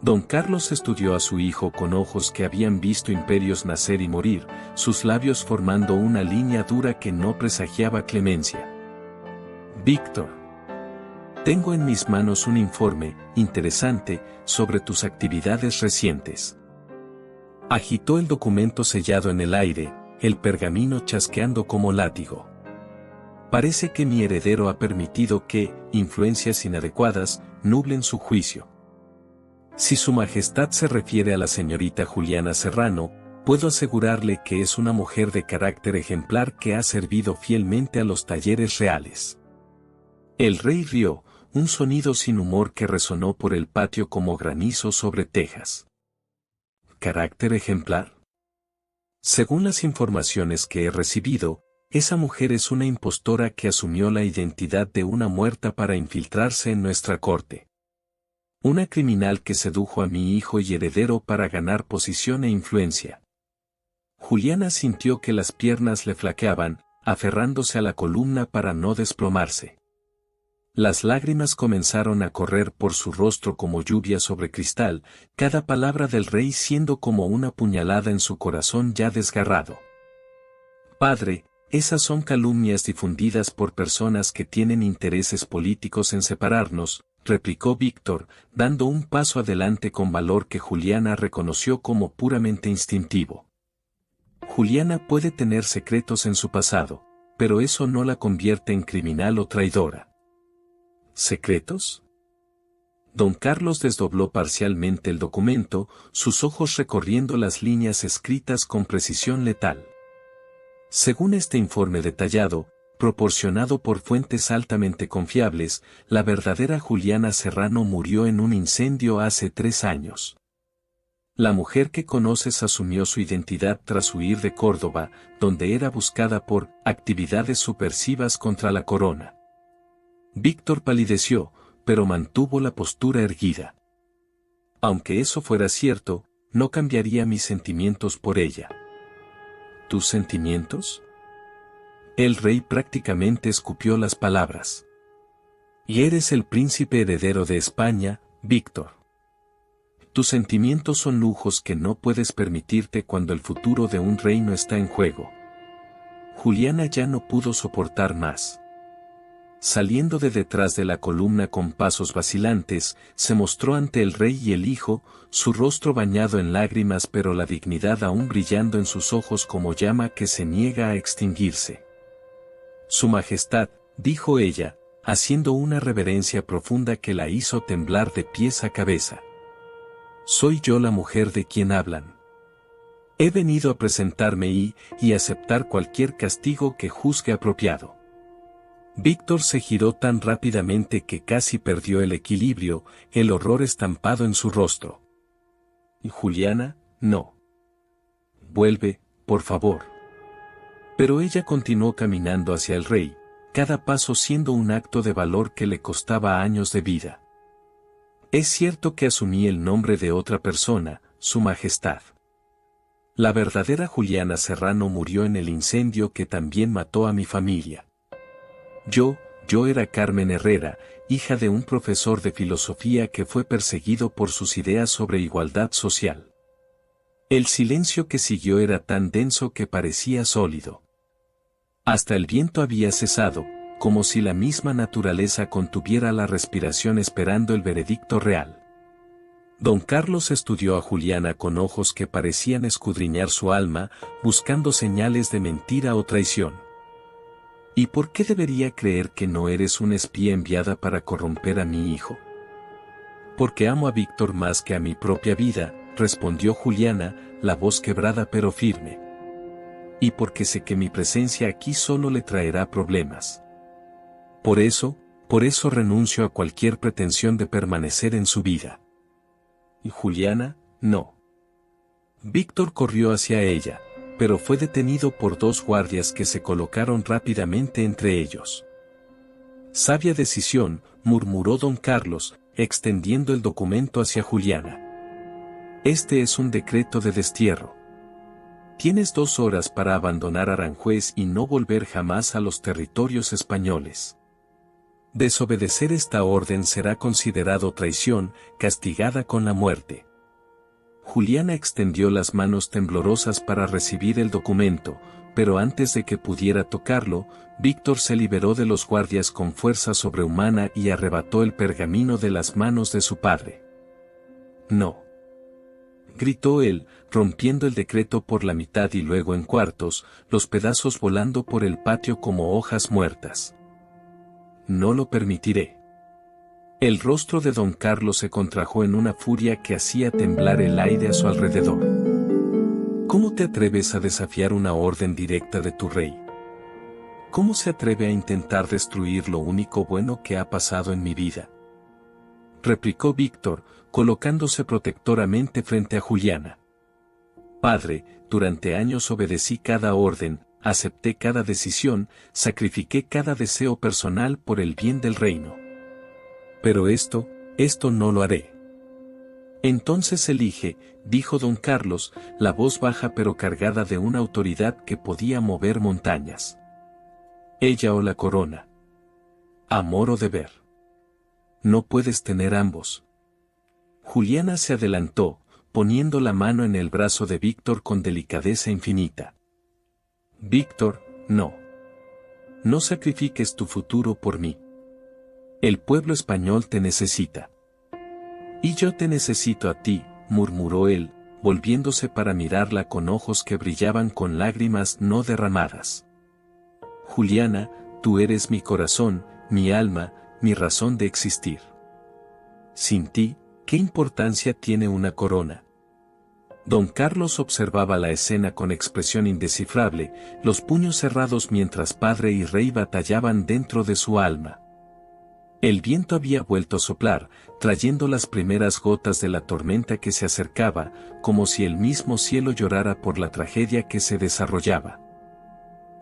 [SPEAKER 1] Don Carlos estudió a su hijo con ojos que habían visto imperios nacer y morir, sus labios formando una línea dura que no presagiaba clemencia. «Víctor», Tengo en mis manos un informe, interesante, sobre tus actividades recientes. Agitó el documento sellado en el aire, el pergamino chasqueando como látigo. Parece que mi heredero ha permitido que, influencias inadecuadas, nublen su juicio. Si su majestad se refiere a la señorita Juliana Serrano, puedo asegurarle que es una mujer de carácter ejemplar que ha servido fielmente a los talleres reales. El rey rió, un sonido sin humor que resonó por el patio como granizo sobre tejas. ¿Carácter ejemplar? Según las informaciones que he recibido, esa mujer es una impostora que asumió la identidad de una muerta para infiltrarse en nuestra corte. Una criminal que sedujo a mi hijo y heredero para ganar posición e influencia. Juliana sintió que las piernas le flaqueaban, aferrándose a la columna para no desplomarse. Las lágrimas comenzaron a correr por su rostro como lluvia sobre cristal, cada palabra del rey siendo como una puñalada en su corazón ya desgarrado. Padre, esas son calumnias difundidas por personas que tienen intereses políticos en separarnos, replicó Víctor, dando un paso adelante con valor que Juliana reconoció como puramente instintivo. Juliana puede tener secretos en su pasado, pero eso no la convierte en criminal o traidora. ¿Secretos? Don Carlos desdobló parcialmente el documento, sus ojos recorriendo las líneas escritas con precisión letal. Según este informe detallado, proporcionado por fuentes altamente confiables, la verdadera Juliana Serrano murió en un incendio hace 3 años. La mujer que conoces asumió su identidad tras huir de Córdoba, donde era buscada por actividades subversivas contra la corona. Víctor palideció, pero mantuvo la postura erguida. Aunque eso fuera cierto, no cambiaría mis sentimientos por ella. ¿Tus sentimientos? El rey prácticamente escupió las palabras. Y eres el príncipe heredero de España, Víctor. Tus sentimientos son lujos que no puedes permitirte cuando el futuro de un reino está en juego. Juliana ya no pudo soportar más. Saliendo de detrás de la columna con pasos vacilantes, se mostró ante el rey y el hijo, su rostro bañado en lágrimas pero la dignidad aún brillando en sus ojos como llama que se niega a extinguirse. Su Majestad, dijo ella, haciendo una reverencia profunda que la hizo temblar de pies a cabeza. Soy yo la mujer de quien hablan. He venido a presentarme y aceptar cualquier castigo que juzgue apropiado. Víctor se giró tan rápidamente que casi perdió el equilibrio, el horror estampado en su rostro. Juliana, no. Vuelve, por favor. Pero ella continuó caminando hacia el rey, cada paso siendo un acto de valor que le costaba años de vida. Es cierto que asumí el nombre de otra persona, Su Majestad. La verdadera Juliana Serrano murió en el incendio que también mató a mi familia. Yo era Carmen Herrera, hija de un profesor de filosofía que fue perseguido por sus ideas sobre igualdad social. El silencio que siguió era tan denso que parecía sólido. Hasta el viento había cesado, como si la misma naturaleza contuviera la respiración esperando el veredicto real. Don Carlos estudió a Juliana con ojos que parecían escudriñar su alma, buscando señales de mentira o traición. ¿Y por qué debería creer que no eres una espía enviada para corromper a mi hijo? Porque amo a Víctor más que a mi propia vida, respondió Juliana, la voz quebrada pero firme. Y porque sé que mi presencia aquí solo le traerá problemas. Por eso renuncio a cualquier pretensión de permanecer en su vida. Y Juliana, no. Víctor corrió hacia ella, pero fue detenido por 2 guardias que se colocaron rápidamente entre ellos. Sabia decisión, murmuró don Carlos, extendiendo el documento hacia Juliana. Este es un decreto de destierro. Tienes 2 horas para abandonar Aranjuez y no volver jamás a los territorios españoles. Desobedecer esta orden será considerado traición, castigada con la muerte. Juliana extendió las manos temblorosas para recibir el documento, pero antes de que pudiera tocarlo, Víctor se liberó de los guardias con fuerza sobrehumana y arrebató el pergamino de las manos de su padre. «No», gritó él, rompiendo el decreto por la mitad y luego en cuartos, los pedazos volando por el patio como hojas muertas. «No lo permitiré». El rostro de don Carlos se contrajo en una furia que hacía temblar el aire a su alrededor. «¿Cómo te atreves a desafiar una orden directa de tu rey? ¿Cómo se atreve a intentar destruir lo único bueno que ha pasado en mi vida?», replicó Víctor, colocándose protectoramente frente a Juliana. «Padre, durante años obedecí cada orden, acepté cada decisión, sacrifiqué cada deseo personal por el bien del reino. Pero esto no lo haré». «Entonces elige», dijo don Carlos, la voz baja pero cargada de una autoridad que podía mover montañas. «Ella o la corona. Amor o deber. No puedes tener ambos». Juliana se adelantó, poniendo la mano en el brazo de Víctor con delicadeza infinita. «Víctor, no. No sacrifiques tu futuro por mí. El pueblo español te necesita». «Y yo te necesito a ti», murmuró él, volviéndose para mirarla con ojos que brillaban con lágrimas no derramadas. «Juliana, tú eres mi corazón, mi alma, mi razón de existir. Sin ti, ¿qué importancia tiene una corona?». Don Carlos observaba la escena con expresión indescifrable, los puños cerrados mientras padre y rey batallaban dentro de su alma. El viento había vuelto a soplar, trayendo las primeras gotas de la tormenta que se acercaba, como si el mismo cielo llorara por la tragedia que se desarrollaba.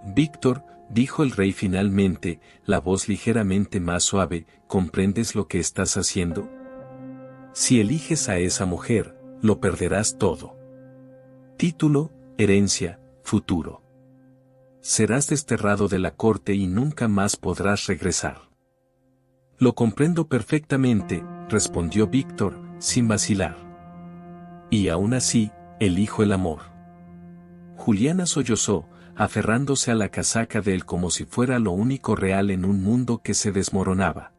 [SPEAKER 1] «Víctor», dijo el rey finalmente, la voz ligeramente más suave, «¿comprendes lo que estás haciendo? Si eliges a esa mujer, lo perderás todo. Título, herencia, futuro. Serás desterrado de la corte y nunca más podrás regresar». «Lo comprendo perfectamente», respondió Víctor, sin vacilar. «Y aún así, elijo el amor». Juliana sollozó, aferrándose a la casaca de él como si fuera lo único real en un mundo que se desmoronaba.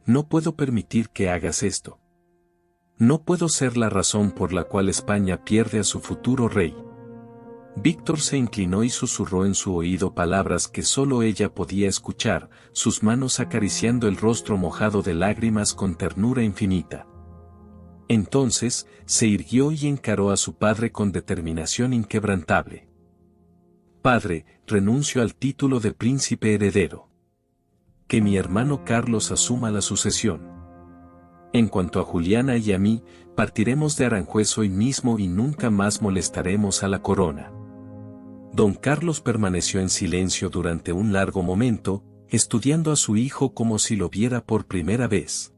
[SPEAKER 1] «No puedo permitir que hagas esto. No puedo ser la razón por la cual España pierde a su futuro rey». Víctor se inclinó y susurró en su oído palabras que solo ella podía escuchar, sus manos acariciando el rostro mojado de lágrimas con ternura infinita. Entonces, se irguió y encaró a su padre con determinación inquebrantable. «Padre, renuncio al título de príncipe heredero. Que mi hermano Carlos asuma la sucesión. En cuanto a Juliana y a mí, partiremos de Aranjuez hoy mismo y nunca más molestaremos a la corona». Don Carlos permaneció en silencio durante un largo momento, estudiando a su hijo como si lo viera por primera vez.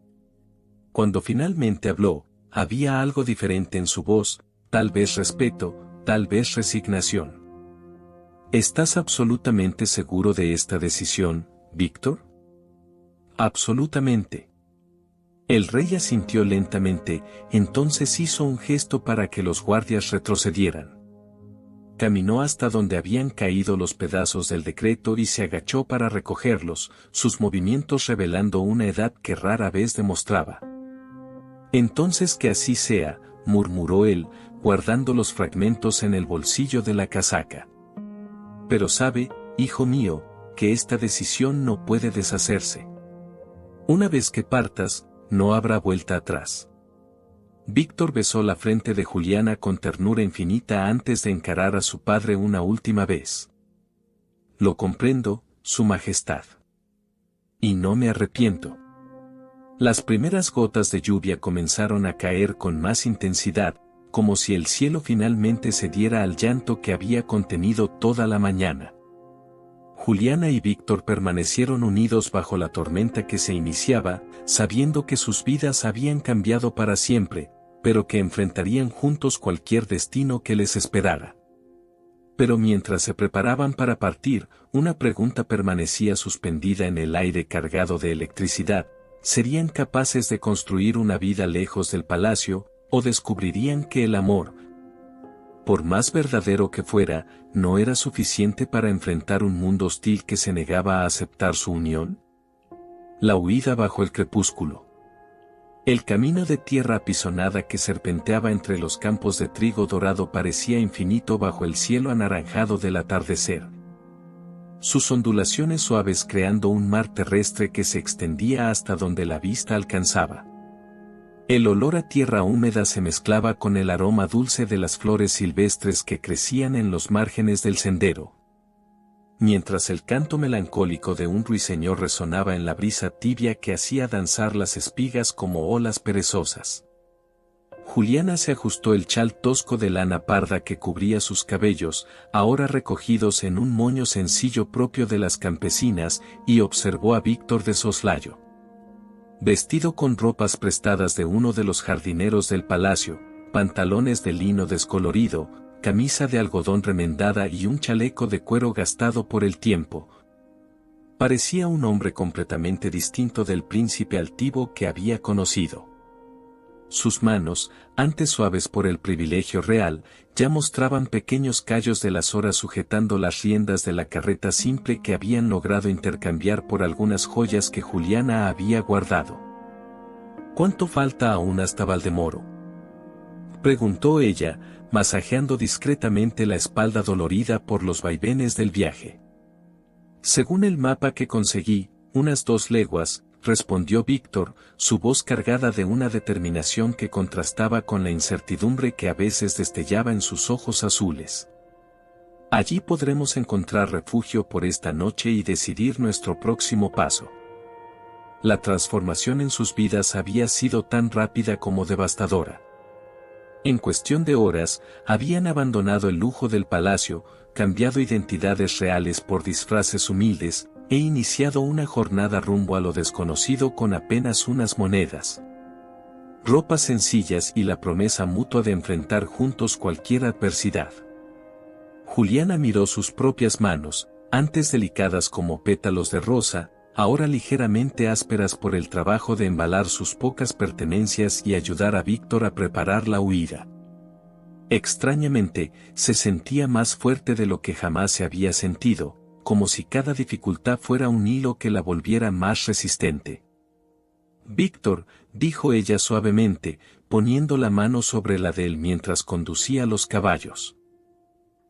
[SPEAKER 1] Cuando finalmente habló, había algo diferente en su voz, tal vez respeto, tal vez resignación. «¿Estás absolutamente seguro de esta decisión, Víctor?». «Absolutamente». El rey asintió lentamente, entonces hizo un gesto para que los guardias retrocedieran. Caminó hasta donde habían caído los pedazos del decreto y se agachó para recogerlos, sus movimientos revelando una edad que rara vez demostraba. «Entonces que así sea», murmuró él, guardando los fragmentos en el bolsillo de la casaca. «Pero sabe, hijo mío, que esta decisión no puede deshacerse. Una vez que partas, no habrá vuelta atrás». Víctor besó la frente de Juliana con ternura infinita antes de encarar a su padre una última vez. «Lo comprendo, Su Majestad. Y no me arrepiento». Las primeras gotas de lluvia comenzaron a caer con más intensidad, como si el cielo finalmente cediera al llanto que había contenido toda la mañana. Juliana y Víctor permanecieron unidos bajo la tormenta que se iniciaba, sabiendo que sus vidas habían cambiado para siempre, pero que enfrentarían juntos cualquier destino que les esperara. Pero mientras se preparaban para partir, una pregunta permanecía suspendida en el aire cargado de electricidad: ¿serían capaces de construir una vida lejos del palacio, o descubrirían que el amor por más verdadero que fuera, no era suficiente para enfrentar un mundo hostil que se negaba a aceptar su unión. La huida bajo el crepúsculo. El camino de tierra apisonada que serpenteaba entre los campos de trigo dorado parecía infinito bajo el cielo anaranjado del atardecer. Sus ondulaciones suaves creando un mar terrestre que se extendía hasta donde la vista alcanzaba. El olor a tierra húmeda se mezclaba con el aroma dulce de las flores silvestres que crecían en los márgenes del sendero. Mientras el canto melancólico de un ruiseñor resonaba en la brisa tibia que hacía danzar las espigas como olas perezosas. Juliana se ajustó el chal tosco de lana parda que cubría sus cabellos, ahora recogidos en un moño sencillo propio de las campesinas, y observó a Víctor de soslayo. Vestido con ropas prestadas de uno de los jardineros del palacio, pantalones de lino descolorido, camisa de algodón remendada y un chaleco de cuero gastado por el tiempo. Parecía un hombre completamente distinto del príncipe altivo que había conocido. Sus manos, antes suaves por el privilegio real, ya mostraban pequeños callos de las horas sujetando las riendas de la carreta simple que habían logrado intercambiar por algunas joyas que Juliana había guardado. ¿Cuánto falta aún hasta Valdemoro?, preguntó ella, masajeando discretamente la espalda dolorida por los vaivenes del viaje. Según el mapa que conseguí, unas 2 leguas, respondió Víctor, su voz cargada de una determinación que contrastaba con la incertidumbre que a veces destellaba en sus ojos azules. Allí podremos encontrar refugio por esta noche y decidir nuestro próximo paso. La transformación en sus vidas había sido tan rápida como devastadora. En cuestión de horas, habían abandonado el lujo del palacio, cambiado identidades reales por disfraces humildes, e iniciado una jornada rumbo a lo desconocido con apenas unas monedas, ropas sencillas y la promesa mutua de enfrentar juntos cualquier adversidad. Juliana miró sus propias manos, antes delicadas como pétalos de rosa, ahora ligeramente ásperas por el trabajo de embalar sus pocas pertenencias y ayudar a Víctor a preparar la huida. Extrañamente, se sentía más fuerte de lo que jamás se había sentido, como si cada dificultad fuera un hilo que la volviera más resistente. Víctor, dijo ella suavemente, poniendo la mano sobre la de él mientras conducía los caballos.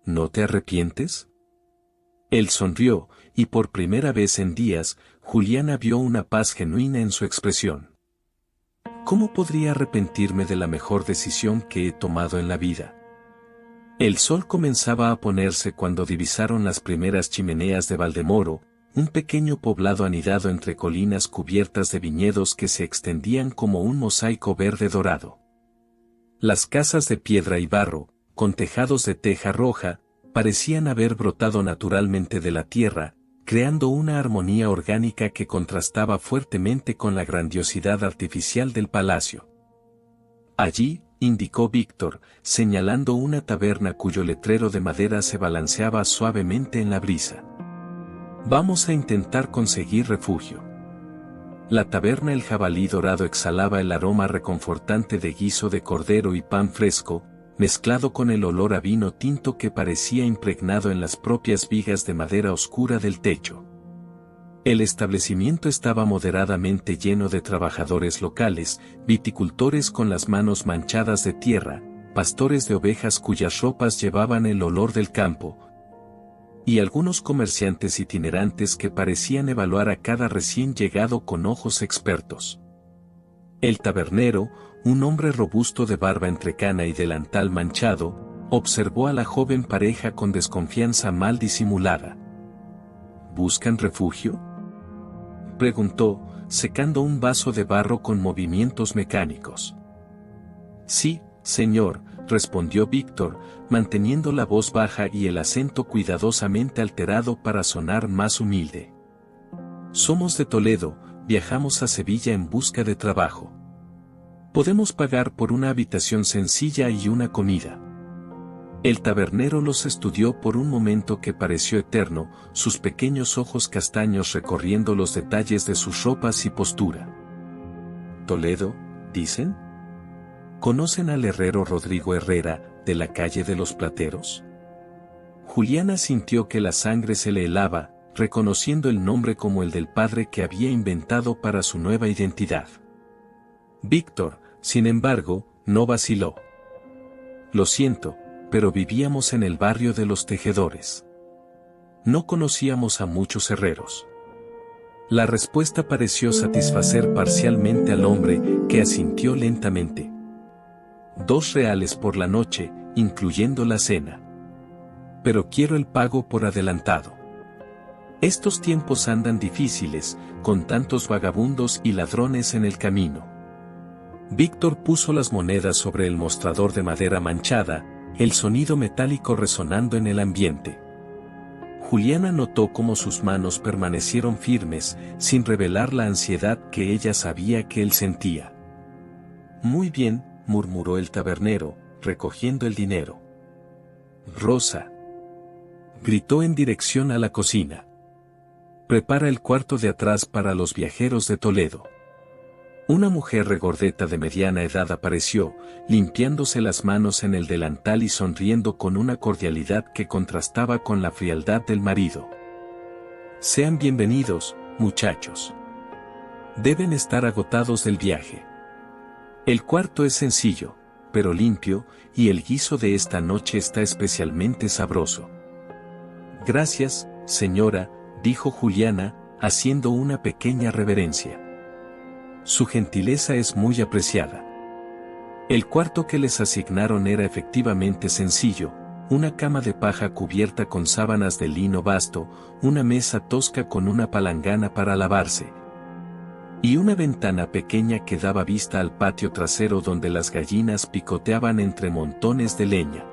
[SPEAKER 1] ¿No te arrepientes? Él sonrió, y por primera vez en días, Juliana vio una paz genuina en su expresión. ¿Cómo podría arrepentirme de la mejor decisión que he tomado en la vida? El sol comenzaba a ponerse cuando divisaron las primeras chimeneas de Valdemoro, un pequeño poblado anidado entre colinas cubiertas de viñedos que se extendían como un mosaico verde dorado. Las casas de piedra y barro, con tejados de teja roja, parecían haber brotado naturalmente de la tierra, creando una armonía orgánica que contrastaba fuertemente con la grandiosidad artificial del palacio. Allí, indicó Víctor, señalando una taberna cuyo letrero de madera se balanceaba suavemente en la brisa. Vamos a intentar conseguir refugio. La taberna El Jabalí Dorado exhalaba el aroma reconfortante de guiso de cordero y pan fresco, mezclado con el olor a vino tinto que parecía impregnado en las propias vigas de madera oscura del techo. El establecimiento estaba moderadamente lleno de trabajadores locales, viticultores con las manos manchadas de tierra, pastores de ovejas cuyas ropas llevaban el olor del campo, y algunos comerciantes itinerantes que parecían evaluar a cada recién llegado con ojos expertos. El tabernero, un hombre robusto de barba entrecana y delantal manchado, observó a la joven pareja con desconfianza mal disimulada. ¿Buscan refugio?, preguntó, secando un vaso de barro con movimientos mecánicos. Sí, señor, respondió Víctor, manteniendo la voz baja y el acento cuidadosamente alterado para sonar más humilde. Somos de Toledo, viajamos a Sevilla en busca de trabajo. Podemos pagar por una habitación sencilla y una comida. El tabernero los estudió por un momento que pareció eterno, sus pequeños ojos castaños recorriendo los detalles de sus ropas y postura. ¿Toledo, dicen? ¿Conocen al herrero Rodrigo Herrera, de la calle de los Plateros? Juliana sintió que la sangre se le helaba, reconociendo el nombre como el del padre que había inventado para su nueva identidad. Víctor, sin embargo, no vaciló. Lo siento, pero vivíamos en el barrio de los Tejedores. No conocíamos a muchos herreros. La respuesta pareció satisfacer parcialmente al hombre, que asintió lentamente. 2 reales por la noche, incluyendo la cena. Pero quiero el pago por adelantado. Estos tiempos andan difíciles, con tantos vagabundos y ladrones en el camino. Víctor puso las monedas sobre el mostrador de madera manchada, el sonido metálico resonando en el ambiente. Juliana notó cómo sus manos permanecieron firmes, sin revelar la ansiedad que ella sabía que él sentía. Muy bien, murmuró el tabernero, recogiendo el dinero. Rosa, gritó en dirección a la cocina. Prepara el cuarto de atrás para los viajeros de Toledo. Una mujer regordeta de mediana edad apareció, limpiándose las manos en el delantal y sonriendo con una cordialidad que contrastaba con la frialdad del marido. Sean bienvenidos, muchachos. Deben estar agotados del viaje. El cuarto es sencillo, pero limpio, y el guiso de esta noche está especialmente sabroso. Gracias, señora, dijo Juliana, haciendo una pequeña reverencia. Su gentileza es muy apreciada. El cuarto que les asignaron era efectivamente sencillo, una cama de paja cubierta con sábanas de lino basto, una mesa tosca con una palangana para lavarse, y una ventana pequeña que daba vista al patio trasero donde las gallinas picoteaban entre montones de leña.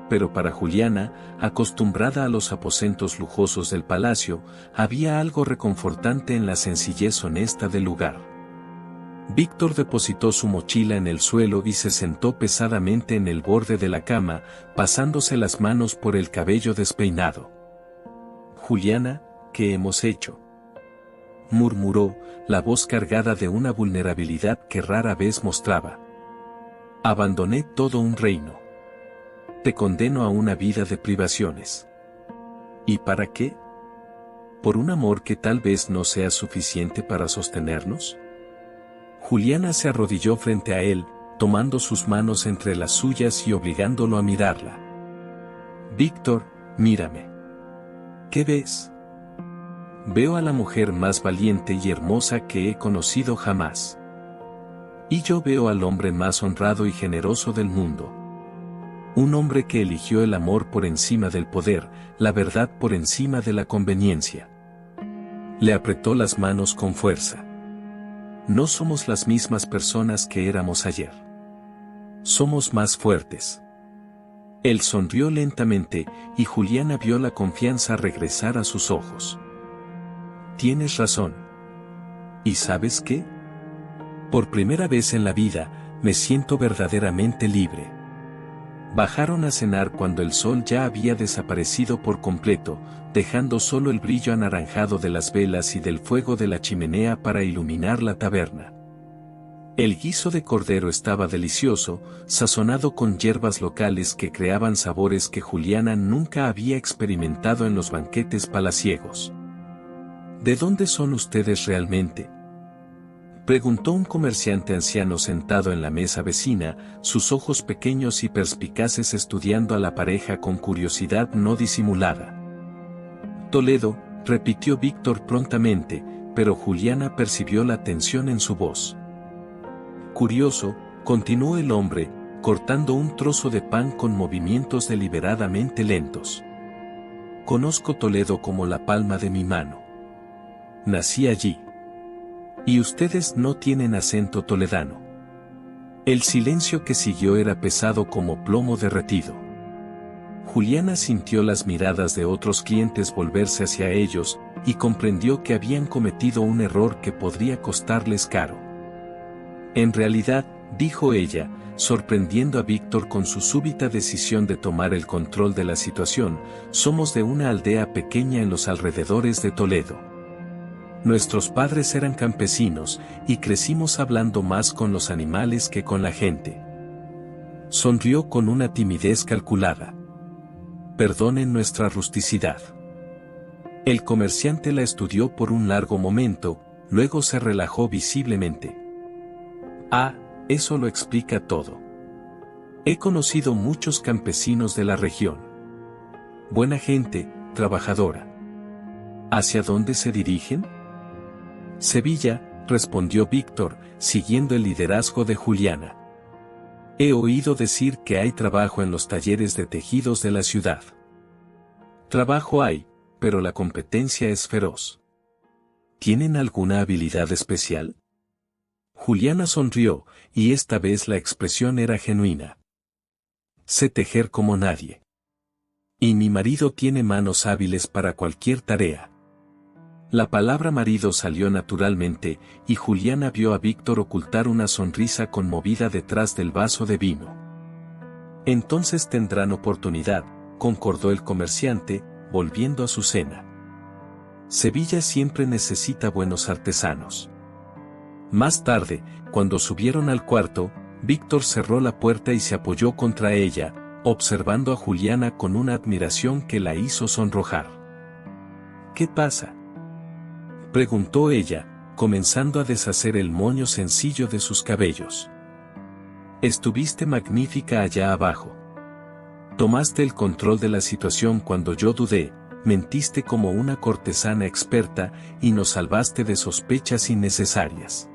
[SPEAKER 1] Pero para Juliana, acostumbrada a los aposentos lujosos del palacio, había algo reconfortante en la sencillez honesta del lugar. Víctor depositó su mochila en el suelo y se sentó pesadamente en el borde de la cama, pasándose las manos por el cabello despeinado. Juliana, ¿qué hemos hecho?, murmuró, la voz cargada de una vulnerabilidad que rara vez mostraba. Abandoné todo un reino. Te condeno a una vida de privaciones. ¿Y para qué? ¿Por un amor que tal vez no sea suficiente para sostenernos? Juliana se arrodilló frente a él, tomando sus manos entre las suyas y obligándolo a mirarla. Víctor, mírame. ¿Qué ves? Veo a la mujer más valiente y hermosa que he conocido jamás. Y yo veo al hombre más honrado y generoso del mundo. Un hombre que eligió el amor por encima del poder, la verdad por encima de la conveniencia. Le apretó las manos con fuerza. No somos las mismas personas que éramos ayer. Somos más fuertes. Él sonrió lentamente, y Juliana vio la confianza regresar a sus ojos. Tienes razón. ¿Y sabes qué? Por primera vez en la vida, me siento verdaderamente libre. Bajaron a cenar cuando el sol ya había desaparecido por completo, dejando solo el brillo anaranjado de las velas y del fuego de la chimenea para iluminar la taberna. El guiso de cordero estaba delicioso, sazonado con hierbas locales que creaban sabores que Juliana nunca había experimentado en los banquetes palaciegos. ¿De dónde son ustedes realmente?, preguntó un comerciante anciano sentado en la mesa vecina, sus ojos pequeños y perspicaces estudiando a la pareja con curiosidad no disimulada. Toledo, repitió Víctor prontamente, pero Juliana percibió la tensión en su voz. Curioso, continuó el hombre, cortando un trozo de pan con movimientos deliberadamente lentos. Conozco Toledo como la palma de mi mano. Nací allí. Y ustedes no tienen acento toledano. El silencio que siguió era pesado como plomo derretido. Juliana sintió las miradas de otros clientes volverse hacia ellos, y comprendió que habían cometido un error que podría costarles caro. En realidad, dijo ella, sorprendiendo a Víctor con su súbita decisión de tomar el control de la situación, somos de una aldea pequeña en los alrededores de Toledo. Nuestros padres eran campesinos, y crecimos hablando más con los animales que con la gente. Sonrió con una timidez calculada. Perdonen nuestra rusticidad. El comerciante la estudió por un largo momento, luego se relajó visiblemente. Ah, eso lo explica todo. He conocido muchos campesinos de la región. Buena gente, trabajadora. ¿Hacia dónde se dirigen? Sevilla, respondió Víctor, siguiendo el liderazgo de Juliana. He oído decir que hay trabajo en los talleres de tejidos de la ciudad. Trabajo hay, pero la competencia es feroz. ¿Tienen alguna habilidad especial? Juliana sonrió, y esta vez la expresión era genuina. Sé tejer como nadie. Y mi marido tiene manos hábiles para cualquier tarea. La palabra marido salió naturalmente, y Juliana vio a Víctor ocultar una sonrisa conmovida detrás del vaso de vino. Entonces tendrán oportunidad, concordó el comerciante, volviendo a su cena. Sevilla siempre necesita buenos artesanos. Más tarde, cuando subieron al cuarto, Víctor cerró la puerta y se apoyó contra ella, observando a Juliana con una admiración que la hizo sonrojar. ¿Qué pasa?, preguntó ella, comenzando a deshacer el moño sencillo de sus cabellos. Estuviste magnífica allá abajo. Tomaste el control de la situación cuando yo dudé, mentiste como una cortesana experta y nos salvaste de sospechas innecesarias.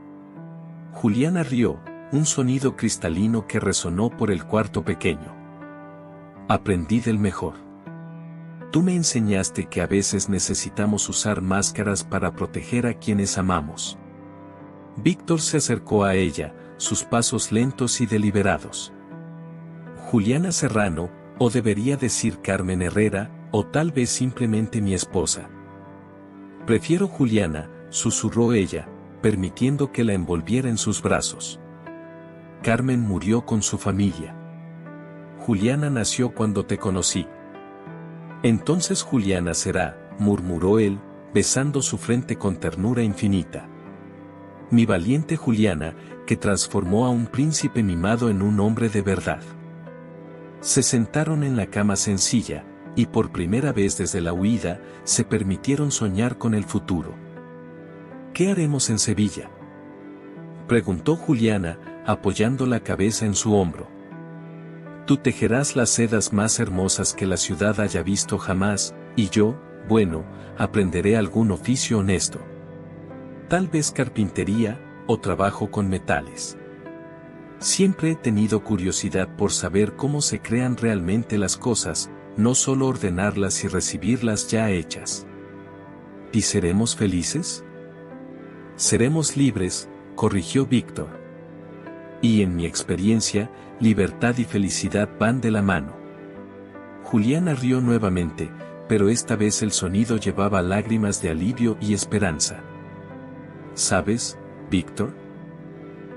[SPEAKER 1] Juliana rió, un sonido cristalino que resonó por el cuarto pequeño. Aprendí del mejor. Tú me enseñaste que a veces necesitamos usar máscaras para proteger a quienes amamos. Víctor se acercó a ella, sus pasos lentos y deliberados. Juliana Serrano, o debería decir Carmen Herrera, o tal vez simplemente mi esposa. Prefiero Juliana, susurró ella, permitiendo que la envolviera en sus brazos. Carmen murió con su familia. Juliana nació cuando te conocí. Entonces Juliana será, murmuró él, besando su frente con ternura infinita. Mi valiente Juliana, que transformó a un príncipe mimado en un hombre de verdad. Se sentaron en la cama sencilla, y por primera vez desde la huida, se permitieron soñar con el futuro. ¿Qué haremos en Sevilla?, preguntó Juliana, apoyando la cabeza en su hombro. Tú tejerás las sedas más hermosas que la ciudad haya visto jamás, y yo, bueno, aprenderé algún oficio honesto. Tal vez carpintería, o trabajo con metales. Siempre he tenido curiosidad por saber cómo se crean realmente las cosas, no solo ordenarlas y recibirlas ya hechas. ¿Y seremos felices? Seremos libres, corrigió Víctor. Y en mi experiencia, libertad y felicidad van de la mano. Juliana rió nuevamente, pero esta vez el sonido llevaba lágrimas de alivio y esperanza. ¿Sabes, Víctor?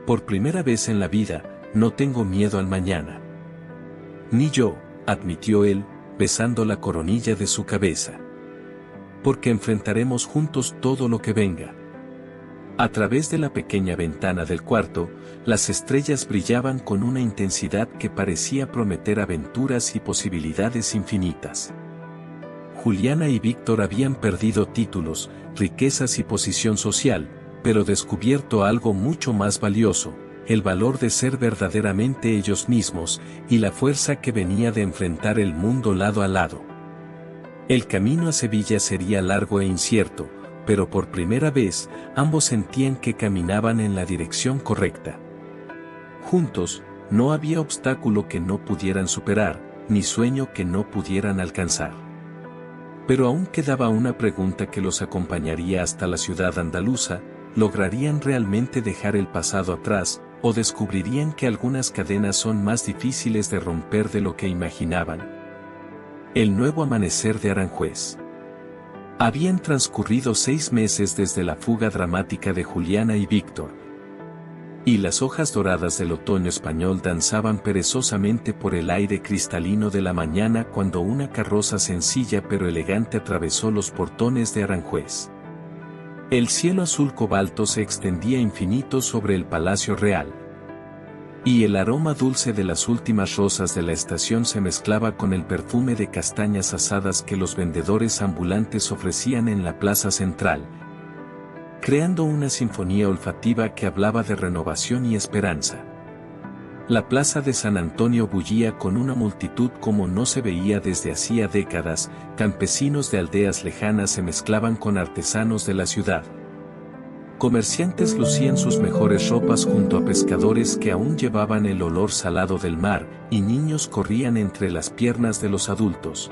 [SPEAKER 1] Por primera vez en la vida, no tengo miedo al mañana. Ni yo, admitió él, besando la coronilla de su cabeza. Porque enfrentaremos juntos todo lo que venga. A través de la pequeña ventana del cuarto, las estrellas brillaban con una intensidad que parecía prometer aventuras y posibilidades infinitas. Juliana y Víctor habían perdido títulos, riquezas y posición social, pero descubierto algo mucho más valioso, el valor de ser verdaderamente ellos mismos, y la fuerza que venía de enfrentar el mundo lado a lado. El camino a Sevilla sería largo e incierto, pero por primera vez, ambos sentían que caminaban en la dirección correcta. Juntos, no había obstáculo que no pudieran superar, ni sueño que no pudieran alcanzar. Pero aún quedaba una pregunta que los acompañaría hasta la ciudad andaluza: ¿lograrían realmente dejar el pasado atrás, o descubrirían que algunas cadenas son más difíciles de romper de lo que imaginaban? El nuevo amanecer de Aranjuez. Habían transcurrido 6 meses desde la fuga dramática de Juliana y Víctor. Y las hojas doradas del otoño español danzaban perezosamente por el aire cristalino de la mañana cuando una carroza sencilla pero elegante atravesó los portones de Aranjuez. El cielo azul cobalto se extendía infinito sobre el Palacio Real. y el aroma dulce de las últimas rosas de la estación se mezclaba con el perfume de castañas asadas que los vendedores ambulantes ofrecían en la plaza central, creando una sinfonía olfativa que hablaba de renovación y esperanza. La plaza de San Antonio bullía con una multitud como no se veía desde hacía décadas. Campesinos de aldeas lejanas se mezclaban con artesanos de la ciudad. Comerciantes lucían sus mejores ropas junto a pescadores que aún llevaban el olor salado del mar, y niños corrían entre las piernas de los adultos.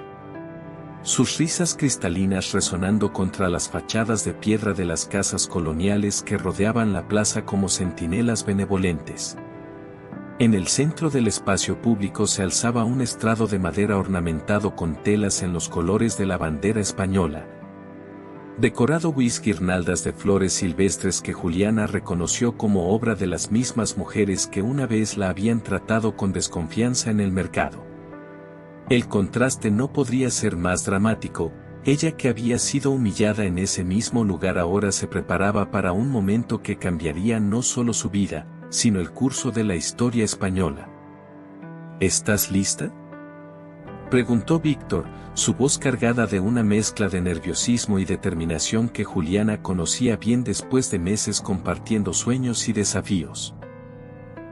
[SPEAKER 1] Sus risas cristalinas resonando contra las fachadas de piedra de las casas coloniales que rodeaban la plaza como centinelas benevolentes. En el centro del espacio público se alzaba un estrado de madera ornamentado con telas en los colores de la bandera española, decorado con guirnaldas de flores silvestres que Juliana reconoció como obra de las mismas mujeres que una vez la habían tratado con desconfianza en el mercado. El contraste no podría ser más dramático. Ella, que había sido humillada en ese mismo lugar, ahora se preparaba para un momento que cambiaría no solo su vida, sino el curso de la historia española. ¿Estás lista?, preguntó Víctor, su voz cargada de una mezcla de nerviosismo y determinación que Juliana conocía bien después de meses compartiendo sueños y desafíos.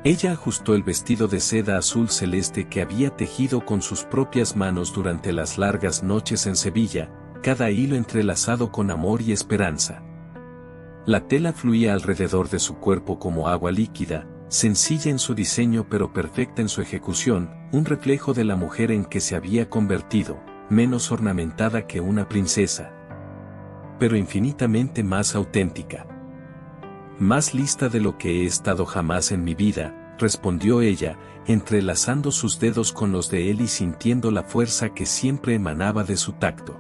[SPEAKER 1] Ella ajustó el vestido de seda azul celeste que había tejido con sus propias manos durante las largas noches en Sevilla, cada hilo entrelazado con amor y esperanza. La tela fluía alrededor de su cuerpo como agua líquida, sencilla en su diseño pero perfecta en su ejecución, un reflejo de la mujer en que se había convertido, menos ornamentada que una princesa, pero infinitamente más auténtica. Más lista de lo que he estado jamás en mi vida, respondió ella, entrelazando sus dedos con los de él y sintiendo la fuerza que siempre emanaba de su tacto.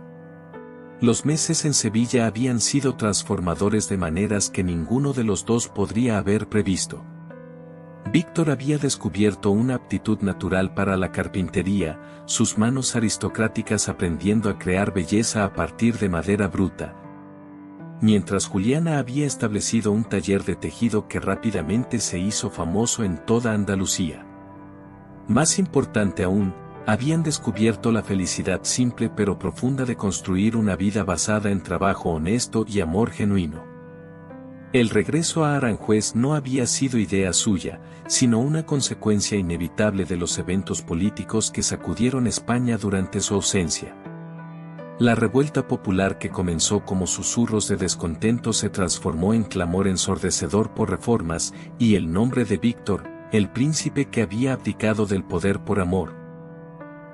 [SPEAKER 1] Los meses en Sevilla habían sido transformadores de maneras que ninguno de los dos podría haber previsto. Víctor había descubierto una aptitud natural para la carpintería, sus manos aristocráticas aprendiendo a crear belleza a partir de madera bruta, mientras Juliana había establecido un taller de tejido que rápidamente se hizo famoso en toda Andalucía. Más importante aún, habían descubierto la felicidad simple pero profunda de construir una vida basada en trabajo honesto y amor genuino. El regreso a Aranjuez no había sido idea suya, sino una consecuencia inevitable de los eventos políticos que sacudieron España durante su ausencia. La revuelta popular que comenzó como susurros de descontento se transformó en clamor ensordecedor por reformas, y el nombre de Víctor, el príncipe que había abdicado del poder por amor,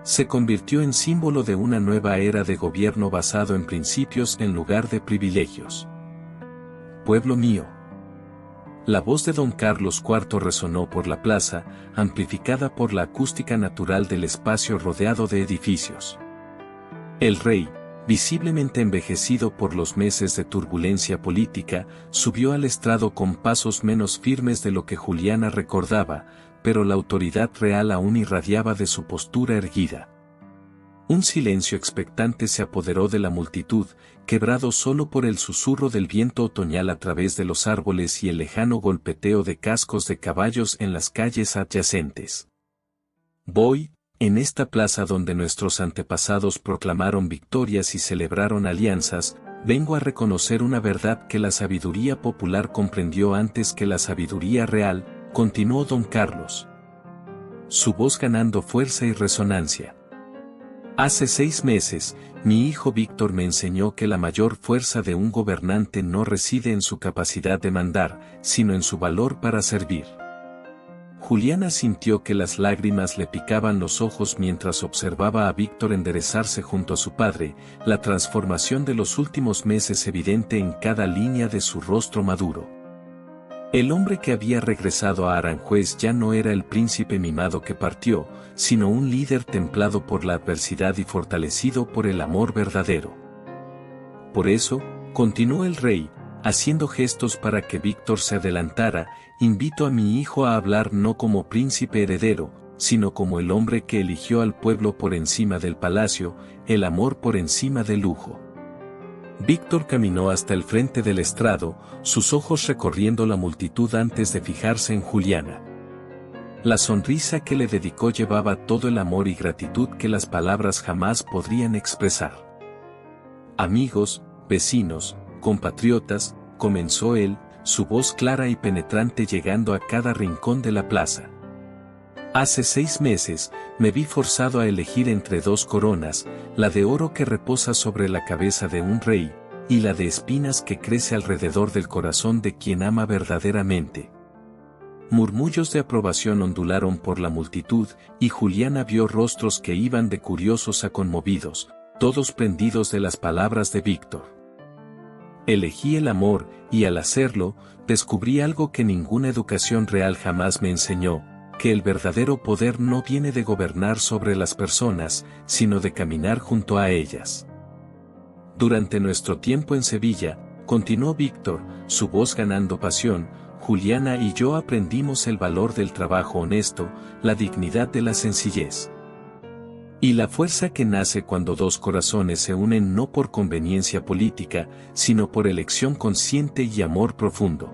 [SPEAKER 1] se convirtió en símbolo de una nueva era de gobierno basado en principios en lugar de privilegios. Pueblo mío. La voz de don Carlos IV resonó por la plaza, amplificada por la acústica natural del espacio rodeado de edificios. El rey, visiblemente envejecido por los meses de turbulencia política, subió al estrado con pasos menos firmes de lo que Juliana recordaba, pero la autoridad real aún irradiaba de su postura erguida. Un silencio expectante se apoderó de la multitud, quebrado solo por el susurro del viento otoñal a través de los árboles y el lejano golpeteo de cascos de caballos en las calles adyacentes. Voy, en esta plaza donde nuestros antepasados proclamaron victorias y celebraron alianzas, vengo a reconocer una verdad que la sabiduría popular comprendió antes que la sabiduría real, continuó don Carlos, su voz ganando fuerza y resonancia. Hace 6 meses, mi hijo Víctor me enseñó que la mayor fuerza de un gobernante no reside en su capacidad de mandar, sino en su valor para servir. Juliana sintió que las lágrimas le picaban los ojos mientras observaba a Víctor enderezarse junto a su padre, la transformación de los últimos meses evidente en cada línea de su rostro maduro. El hombre que había regresado a Aranjuez ya no era el príncipe mimado que partió, sino un líder templado por la adversidad y fortalecido por el amor verdadero. Por eso, continuó el rey, haciendo gestos para que Víctor se adelantara, invito a mi hijo a hablar no como príncipe heredero, sino como el hombre que eligió al pueblo por encima del palacio, el amor por encima del lujo. Víctor caminó hasta el frente del estrado, sus ojos recorriendo la multitud antes de fijarse en Juliana. La sonrisa que le dedicó llevaba todo el amor y gratitud que las palabras jamás podrían expresar. Amigos, vecinos, compatriotas, comenzó él, su voz clara y penetrante llegando a cada rincón de la plaza. Hace 6 meses, me vi forzado a elegir entre 2 coronas, la de oro que reposa sobre la cabeza de un rey, y la de espinas que crece alrededor del corazón de quien ama verdaderamente. Murmullos de aprobación ondularon por la multitud, y Juliana vio rostros que iban de curiosos a conmovidos, todos prendidos de las palabras de Víctor. Elegí el amor, y al hacerlo, descubrí algo que ninguna educación real jamás me enseñó, que el verdadero poder no viene de gobernar sobre las personas, sino de caminar junto a ellas. Durante nuestro tiempo en Sevilla, continuó Víctor, su voz ganando pasión, Juliana y yo aprendimos el valor del trabajo honesto, la dignidad de la sencillez. Y la fuerza que nace cuando 2 corazones se unen no por conveniencia política, sino por elección consciente y amor profundo.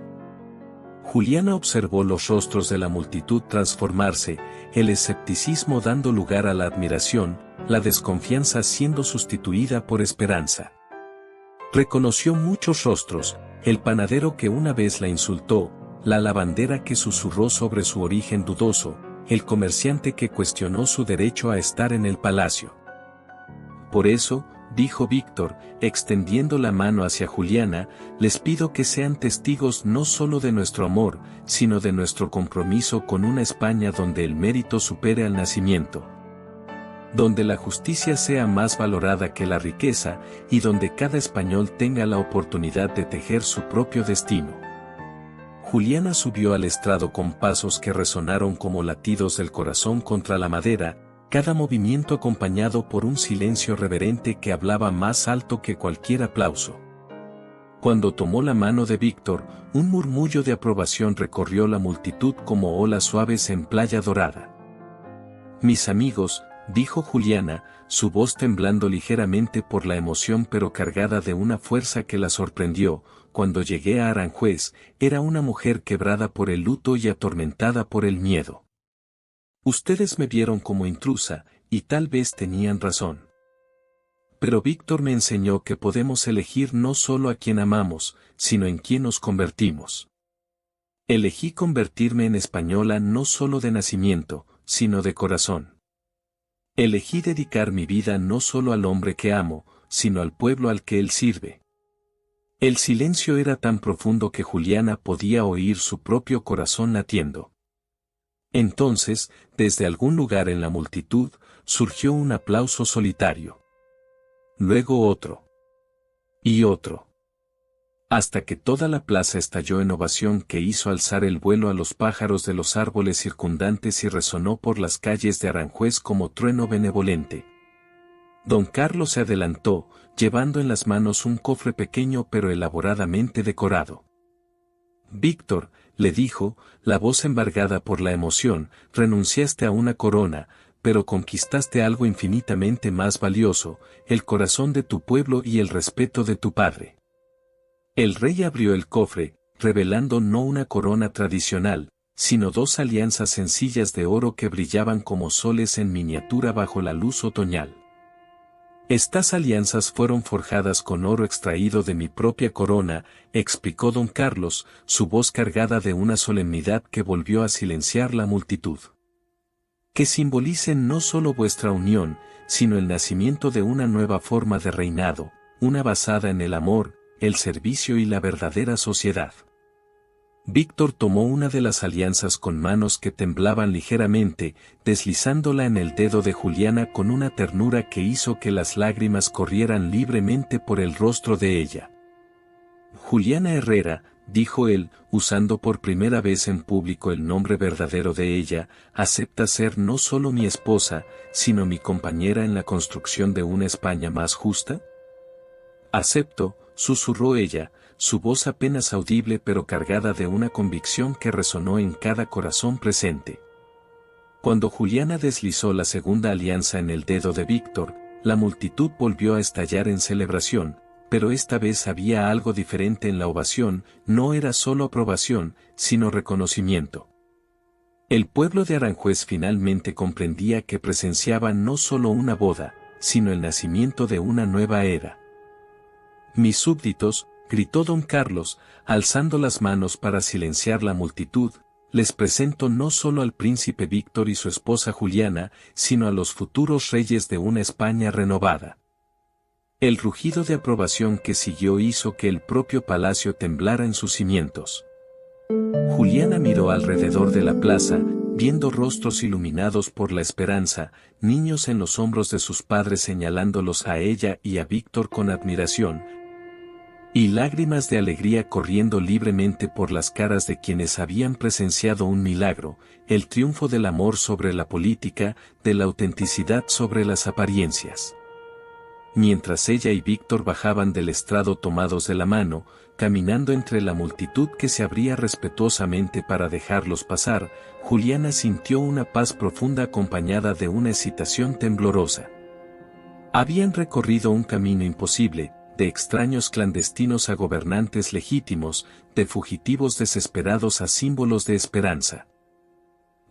[SPEAKER 1] Juliana observó los rostros de la multitud transformarse, el escepticismo dando lugar a la admiración, la desconfianza siendo sustituida por esperanza. Reconoció muchos rostros, el panadero que una vez la insultó, la lavandera que susurró sobre su origen dudoso, el comerciante que cuestionó su derecho a estar en el palacio. Por eso, dijo Víctor, extendiendo la mano hacia Juliana, les pido que sean testigos no solo de nuestro amor, sino de nuestro compromiso con una España donde el mérito supere al nacimiento. Donde la justicia sea más valorada que la riqueza, y donde cada español tenga la oportunidad de tejer su propio destino. Juliana subió al estrado con pasos que resonaron como latidos del corazón contra la madera, cada movimiento acompañado por un silencio reverente que hablaba más alto que cualquier aplauso. Cuando tomó la mano de Víctor, un murmullo de aprobación recorrió la multitud como olas suaves en playa dorada. Mis amigos, dijo Juliana, su voz temblando ligeramente por la emoción pero cargada de una fuerza que la sorprendió, cuando llegué a Aranjuez, era una mujer quebrada por el luto y atormentada por el miedo. Ustedes me vieron como intrusa, y tal vez tenían razón. Pero Víctor me enseñó que podemos elegir no solo a quien amamos, sino en quien nos convertimos. Elegí convertirme en española no solo de nacimiento, sino de corazón. Elegí dedicar mi vida no solo al hombre que amo, sino al pueblo al que él sirve. El silencio era tan profundo que Juliana podía oír su propio corazón latiendo. Entonces, desde algún lugar en la multitud, surgió un aplauso solitario. Luego otro. Y otro. Hasta que toda la plaza estalló en ovación que hizo alzar el vuelo a los pájaros de los árboles circundantes y resonó por las calles de Aranjuez como trueno benevolente. Don Carlos se adelantó, llevando en las manos un cofre pequeño pero elaboradamente decorado. Víctor, le dijo, la voz embargada por la emoción, renunciaste a una corona, pero conquistaste algo infinitamente más valioso, el corazón de tu pueblo y el respeto de tu padre. El rey abrió el cofre, revelando no una corona tradicional, sino 2 alianzas sencillas de oro que brillaban como soles en miniatura bajo la luz otoñal. Estas alianzas fueron forjadas con oro extraído de mi propia corona, explicó don Carlos, su voz cargada de una solemnidad que volvió a silenciar la multitud. Que simbolicen no solo vuestra unión, sino el nacimiento de una nueva forma de reinado, una basada en el amor, el servicio y la verdadera sociedad. Víctor tomó una de las alianzas con manos que temblaban ligeramente, deslizándola en el dedo de Juliana con una ternura que hizo que las lágrimas corrieran libremente por el rostro de ella. Juliana Herrera, dijo él, usando por primera vez en público el nombre verdadero de ella, acepta ser no solo mi esposa, sino mi compañera en la construcción de una España más justa. Acepto, susurró ella, su voz apenas audible pero cargada de una convicción que resonó en cada corazón presente. Cuando Juliana deslizó la segunda alianza en el dedo de Víctor, la multitud volvió a estallar en celebración, pero esta vez había algo diferente en la ovación, no era solo aprobación, sino reconocimiento. El pueblo de Aranjuez finalmente comprendía que presenciaba no solo una boda, sino el nacimiento de una nueva era. «Mis súbditos», gritó don Carlos, alzando las manos para silenciar la multitud, «les presento no solo al príncipe Víctor y su esposa Juliana, sino a los futuros reyes de una España renovada». El rugido de aprobación que siguió hizo que el propio palacio temblara en sus cimientos. Juliana miró alrededor de la plaza, viendo rostros iluminados por la esperanza, niños en los hombros de sus padres señalándolos a ella y a Víctor con admiración, y lágrimas de alegría corriendo libremente por las caras de quienes habían presenciado un milagro, el triunfo del amor sobre la política, de la autenticidad sobre las apariencias. Mientras ella y Víctor bajaban del estrado tomados de la mano, caminando entre la multitud que se abría respetuosamente para dejarlos pasar, Juliana sintió una paz profunda acompañada de una excitación temblorosa. Habían recorrido un camino imposible, de extraños clandestinos a gobernantes legítimos, de fugitivos desesperados a símbolos de esperanza.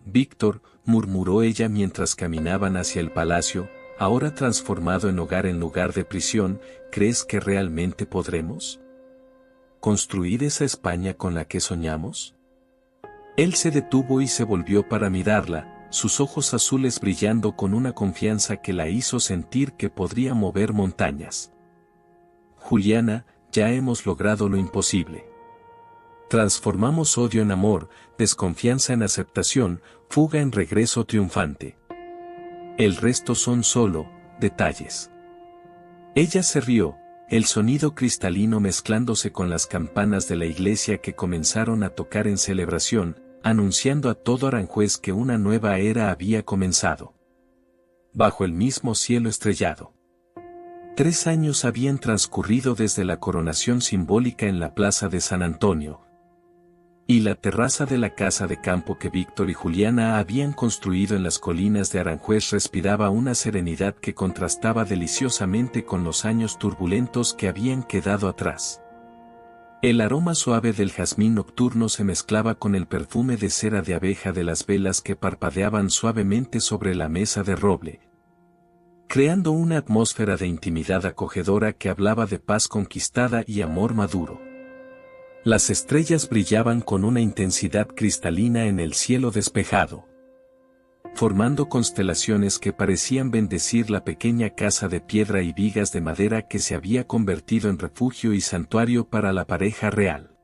[SPEAKER 1] «Víctor», murmuró ella mientras caminaban hacia el palacio, ahora transformado en hogar en lugar de prisión, ¿crees que realmente podremos construir esa España con la que soñamos? Él se detuvo y se volvió para mirarla, sus ojos azules brillando con una confianza que la hizo sentir que podría mover montañas. «Juliana, ya hemos logrado lo imposible. Transformamos odio en amor, desconfianza en aceptación, fuga en regreso triunfante. El resto son solo detalles». Ella se rió, el sonido cristalino mezclándose con las campanas de la iglesia que comenzaron a tocar en celebración, anunciando a todo Aranjuez que una nueva era había comenzado. Bajo el mismo cielo estrellado. 3 años habían transcurrido desde la coronación simbólica en la plaza de San Antonio, y la terraza de la casa de campo que Víctor y Juliana habían construido en las colinas de Aranjuez respiraba una serenidad que contrastaba deliciosamente con los años turbulentos que habían quedado atrás. El aroma suave del jazmín nocturno se mezclaba con el perfume de cera de abeja de las velas que parpadeaban suavemente sobre la mesa de roble, creando una atmósfera de intimidad acogedora que hablaba de paz conquistada y amor maduro. Las estrellas brillaban con una intensidad cristalina en el cielo despejado, formando constelaciones que parecían bendecir la pequeña casa de piedra y vigas de madera que se había convertido en refugio y santuario para la pareja real.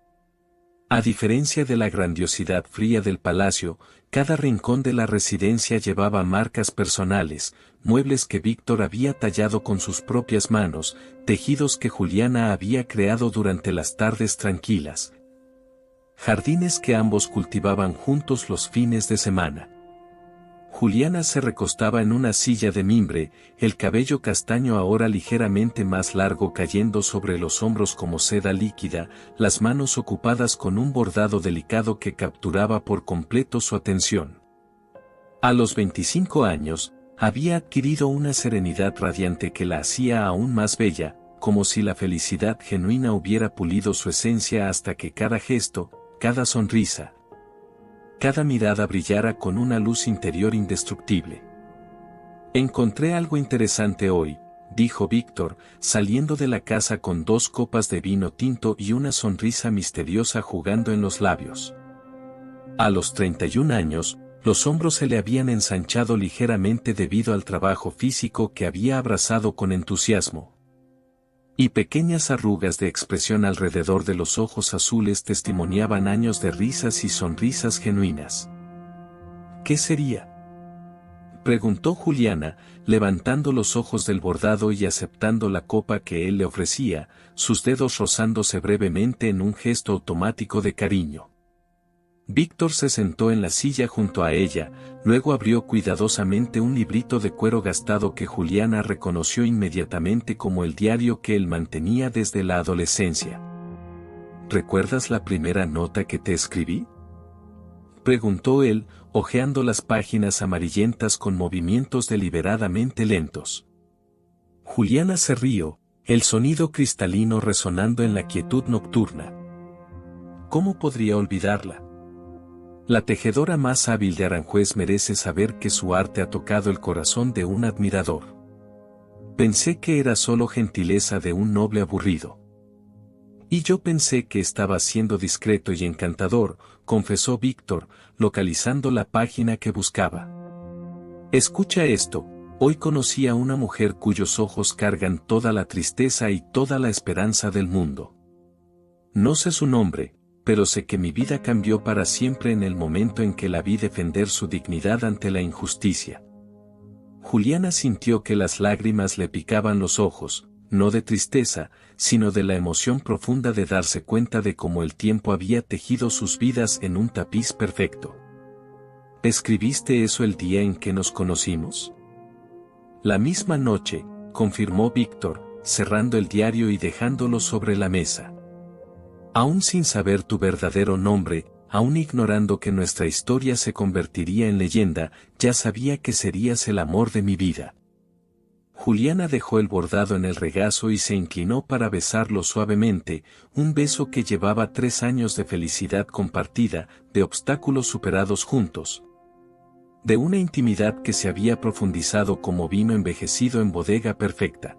[SPEAKER 1] A diferencia de la grandiosidad fría del palacio, cada rincón de la residencia llevaba marcas personales, muebles que Víctor había tallado con sus propias manos, tejidos que Juliana había creado durante las tardes tranquilas, jardines que ambos cultivaban juntos los fines de semana. Juliana se recostaba en una silla de mimbre, el cabello castaño ahora ligeramente más largo cayendo sobre los hombros como seda líquida, las manos ocupadas con un bordado delicado que capturaba por completo su atención. A los 25 años, había adquirido una serenidad radiante que la hacía aún más bella, como si la felicidad genuina hubiera pulido su esencia hasta que cada gesto, cada sonrisa, cada mirada brillara con una luz interior indestructible. «Encontré algo interesante hoy», dijo Víctor, saliendo de la casa con 2 copas de vino tinto y una sonrisa misteriosa jugando en los labios. A los 31 años, los hombros se le habían ensanchado ligeramente debido al trabajo físico que había abrazado con entusiasmo, y pequeñas arrugas de expresión alrededor de los ojos azules testimoniaban años de risas y sonrisas genuinas. «¿Qué sería?», preguntó Juliana, levantando los ojos del bordado y aceptando la copa que él le ofrecía, sus dedos rozándose brevemente en un gesto automático de cariño. Víctor se sentó en la silla junto a ella, luego abrió cuidadosamente un librito de cuero gastado que Juliana reconoció inmediatamente como el diario que él mantenía desde la adolescencia. «¿Recuerdas la primera nota que te escribí?», preguntó él, hojeando las páginas amarillentas con movimientos deliberadamente lentos. Juliana se rió, el sonido cristalino resonando en la quietud nocturna. «¿Cómo podría olvidarla?». La tejedora más hábil de Aranjuez merece saber que su arte ha tocado el corazón de un admirador. Pensé que era solo gentileza de un noble aburrido. Y yo pensé que estaba siendo discreto y encantador, confesó Víctor, localizando la página que buscaba. Escucha esto, hoy conocí a una mujer cuyos ojos cargan toda la tristeza y toda la esperanza del mundo. No sé su nombre, pero sé que mi vida cambió para siempre en el momento en que la vi defender su dignidad ante la injusticia. Juliana sintió que las lágrimas le picaban los ojos, no de tristeza, sino de la emoción profunda de darse cuenta de cómo el tiempo había tejido sus vidas en un tapiz perfecto. ¿Escribiste eso el día en que nos conocimos? La misma noche, confirmó Víctor, cerrando el diario y dejándolo sobre la mesa. Aún sin saber tu verdadero nombre, aún ignorando que nuestra historia se convertiría en leyenda, ya sabía que serías el amor de mi vida. Juliana dejó el bordado en el regazo y se inclinó para besarlo suavemente, un beso que llevaba 3 años de felicidad compartida, de obstáculos superados juntos. De una intimidad que se había profundizado como vino envejecido en bodega perfecta.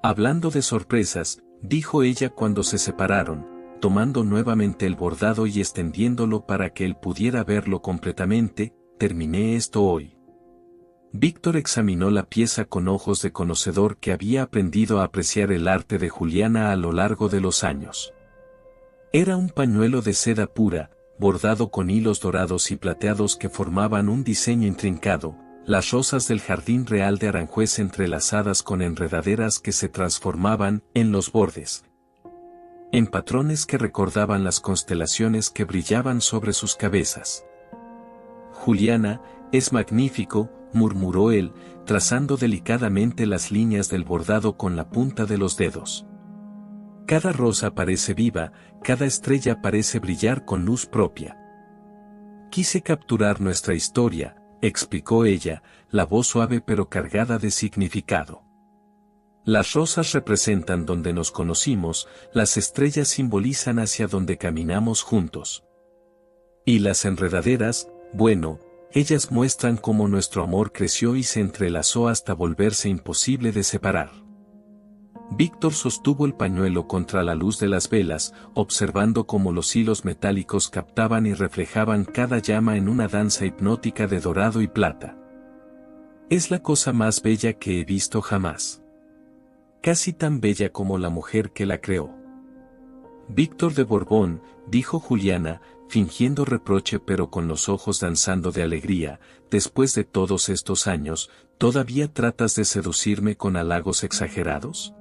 [SPEAKER 1] Hablando de sorpresas, dijo ella cuando se separaron, tomando nuevamente el bordado y extendiéndolo para que él pudiera verlo completamente, terminé esto hoy. Víctor examinó la pieza con ojos de conocedor que había aprendido a apreciar el arte de Juliana a lo largo de los años. Era un pañuelo de seda pura, bordado con hilos dorados y plateados que formaban un diseño intrincado, las rosas del jardín real de Aranjuez entrelazadas con enredaderas que se transformaban en los bordes, en patrones que recordaban las constelaciones que brillaban sobre sus cabezas. Juliana, es magnífico, murmuró él, trazando delicadamente las líneas del bordado con la punta de los dedos. Cada rosa parece viva, cada estrella parece brillar con luz propia. Quise capturar nuestra historia, explicó ella, la voz suave pero cargada de significado. Las rosas representan donde nos conocimos, las estrellas simbolizan hacia donde caminamos juntos. Y las enredaderas, bueno, ellas muestran cómo nuestro amor creció y se entrelazó hasta volverse imposible de separar. Víctor sostuvo el pañuelo contra la luz de las velas, observando cómo los hilos metálicos captaban y reflejaban cada llama en una danza hipnótica de dorado y plata. Es la cosa más bella que he visto jamás. Casi tan bella como la mujer que la creó. Víctor de Borbón, dijo Juliana, fingiendo reproche pero con los ojos danzando de alegría, después de todos estos años, ¿todavía tratas de seducirme con halagos exagerados?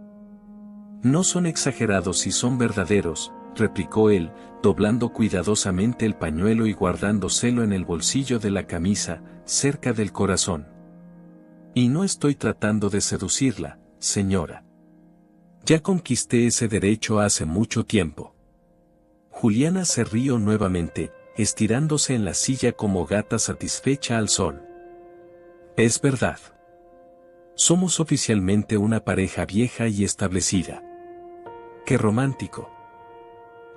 [SPEAKER 1] No son exagerados si son verdaderos, replicó él, doblando cuidadosamente el pañuelo y guardándoselo en el bolsillo de la camisa, cerca del corazón. Y no estoy tratando de seducirla, señora. Ya conquisté ese derecho hace mucho tiempo. Juliana se rió nuevamente, estirándose en la silla como gata satisfecha al sol. Es verdad. Somos oficialmente una pareja vieja y establecida. ¡Qué romántico!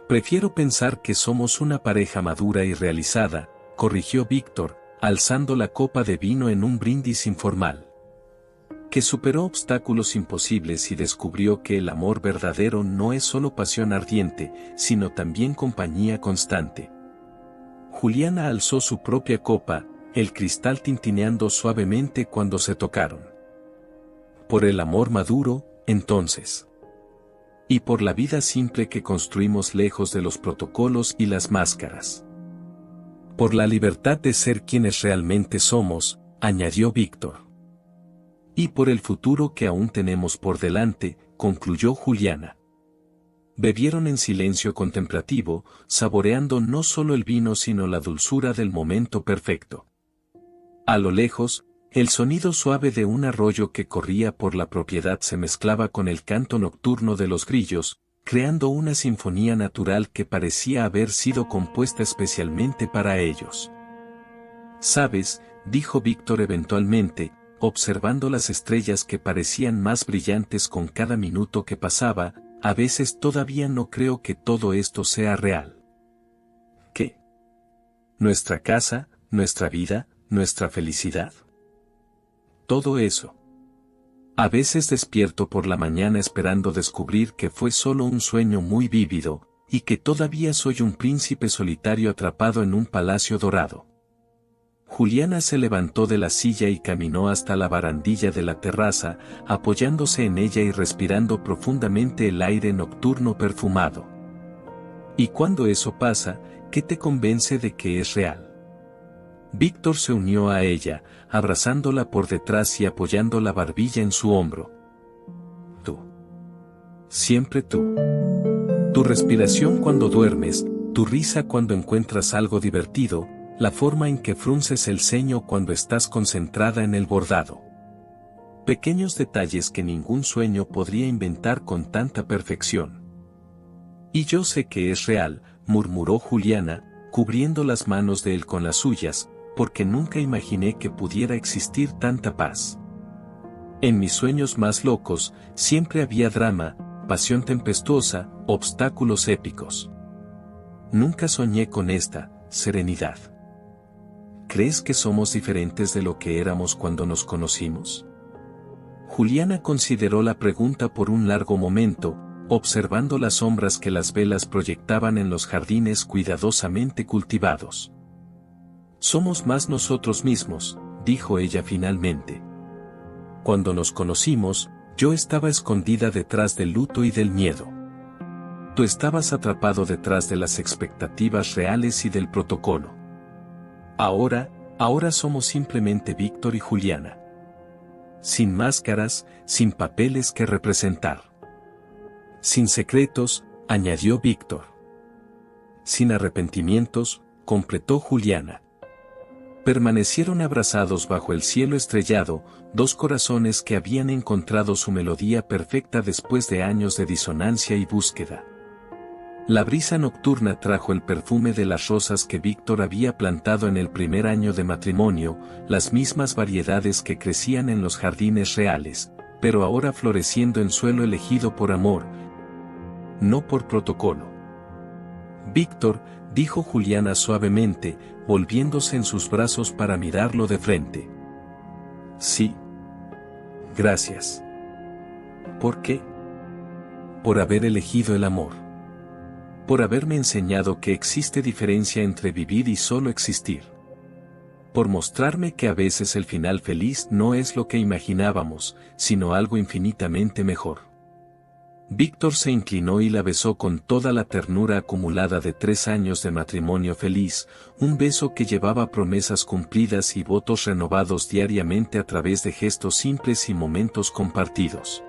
[SPEAKER 1] Prefiero pensar que somos una pareja madura y realizada, corrigió Víctor, alzando la copa de vino en un brindis informal. Que superó obstáculos imposibles y descubrió que el amor verdadero no es solo pasión ardiente, sino también compañía constante. Juliana alzó su propia copa, el cristal tintineando suavemente cuando se tocaron. Por el amor maduro, entonces. Y por la vida simple que construimos lejos de los protocolos y las máscaras. Por la libertad de ser quienes realmente somos, añadió Víctor. Y por el futuro que aún tenemos por delante, concluyó Juliana. Bebieron en silencio contemplativo, saboreando no solo el vino sino la dulzura del momento perfecto. A lo lejos, el sonido suave de un arroyo que corría por la propiedad se mezclaba con el canto nocturno de los grillos, creando una sinfonía natural que parecía haber sido compuesta especialmente para ellos. «¿Sabes?», dijo Víctor eventualmente, observando las estrellas que parecían más brillantes con cada minuto que pasaba, a veces todavía no creo que todo esto sea real. ¿Qué? nuestra casa, nuestra vida, nuestra felicidad. Todo eso. A veces despierto por la mañana esperando descubrir que fue solo un sueño muy vívido, y que todavía soy un príncipe solitario atrapado en un palacio dorado. Juliana se levantó de la silla y caminó hasta la barandilla de la terraza, apoyándose en ella y respirando profundamente el aire nocturno perfumado. Y cuando eso pasa, ¿qué te convence de que es real? Víctor se unió a ella, abrazándola por detrás y apoyando la barbilla en su hombro. Tú. Siempre tú. Tu respiración cuando duermes, tu risa cuando encuentras algo divertido, la forma en que frunces el ceño cuando estás concentrada en el bordado. Pequeños detalles que ningún sueño podría inventar con tanta perfección. Y yo sé que es real, murmuró Juliana, cubriendo las manos de él con las suyas, porque nunca imaginé que pudiera existir tanta paz. En mis sueños más locos, siempre había drama, pasión tempestuosa, obstáculos épicos. Nunca soñé con esta serenidad. ¿Crees que somos diferentes de lo que éramos cuando nos conocimos? Juliana consideró la pregunta por un largo momento, observando las sombras que las velas proyectaban en los jardines cuidadosamente cultivados. Somos más nosotros mismos, dijo ella finalmente. Cuando nos conocimos, yo estaba escondida detrás del luto y del miedo. Tú estabas atrapado detrás de las expectativas reales y del protocolo. Ahora somos simplemente Víctor y Juliana. Sin máscaras, sin papeles que representar. Sin secretos, añadió Víctor. Sin arrepentimientos, completó Juliana. Permanecieron abrazados bajo el cielo estrellado, dos corazones que habían encontrado su melodía perfecta después de años de disonancia y búsqueda. La brisa nocturna trajo el perfume de las rosas que Víctor había plantado en el primer año de matrimonio, las mismas variedades que crecían en los jardines reales, pero ahora floreciendo en suelo elegido por amor, no por protocolo. Víctor, dijo Juliana suavemente, volviéndose en sus brazos para mirarlo de frente. Sí. Gracias. ¿Por qué? Por haber elegido el amor. Por haberme enseñado que existe diferencia entre vivir y solo existir. Por mostrarme que a veces el final feliz no es lo que imaginábamos, sino algo infinitamente mejor. Víctor se inclinó y la besó con toda la ternura acumulada de 3 años de matrimonio feliz, un beso que llevaba promesas cumplidas y votos renovados diariamente a través de gestos simples y momentos compartidos.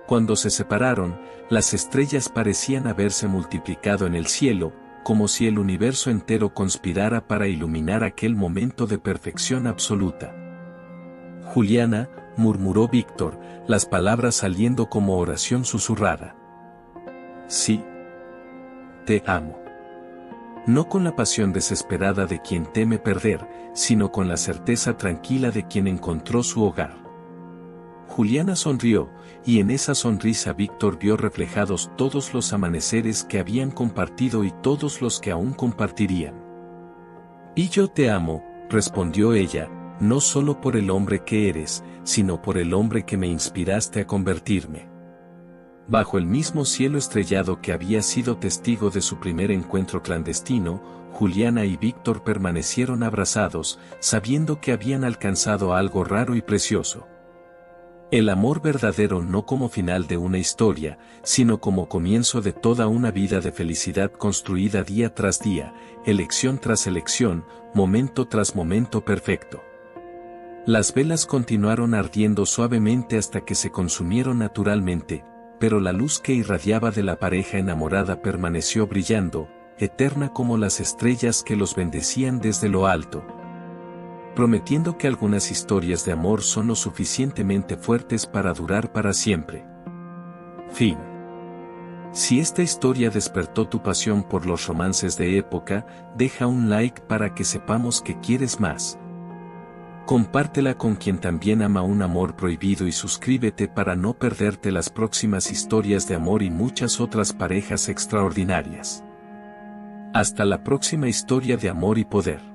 [SPEAKER 1] Cuando se separaron, las estrellas parecían haberse multiplicado en el cielo, como si el universo entero conspirara para iluminar aquel momento de perfección absoluta. Juliana, murmuró Víctor, las palabras saliendo como oración susurrada. Sí. Te amo. No con la pasión desesperada de quien teme perder, sino con la certeza tranquila de quien encontró su hogar. Juliana sonrió, y en esa sonrisa Víctor vio reflejados todos los amaneceres que habían compartido y todos los que aún compartirían. Y yo te amo, respondió ella, no solo por el hombre que eres, sino por el hombre que me inspiraste a convertirme. Bajo el mismo cielo estrellado que había sido testigo de su primer encuentro clandestino, Juliana y Víctor permanecieron abrazados, sabiendo que habían alcanzado algo raro y precioso. El amor verdadero no como final de una historia, sino como comienzo de toda una vida de felicidad construida día tras día, elección tras elección, momento tras momento perfecto. Las velas continuaron ardiendo suavemente hasta que se consumieron naturalmente, pero la luz que irradiaba de la pareja enamorada permaneció brillando, eterna como las estrellas que los bendecían desde lo alto, prometiendo que algunas historias de amor son lo suficientemente fuertes para durar para siempre. Fin. Si esta historia despertó tu pasión por los romances de época, deja un like para que sepamos que quieres más. Compártela con quien también ama un amor prohibido y suscríbete para no perderte las próximas historias de amor y muchas otras parejas extraordinarias. Hasta la próxima historia de amor y poder.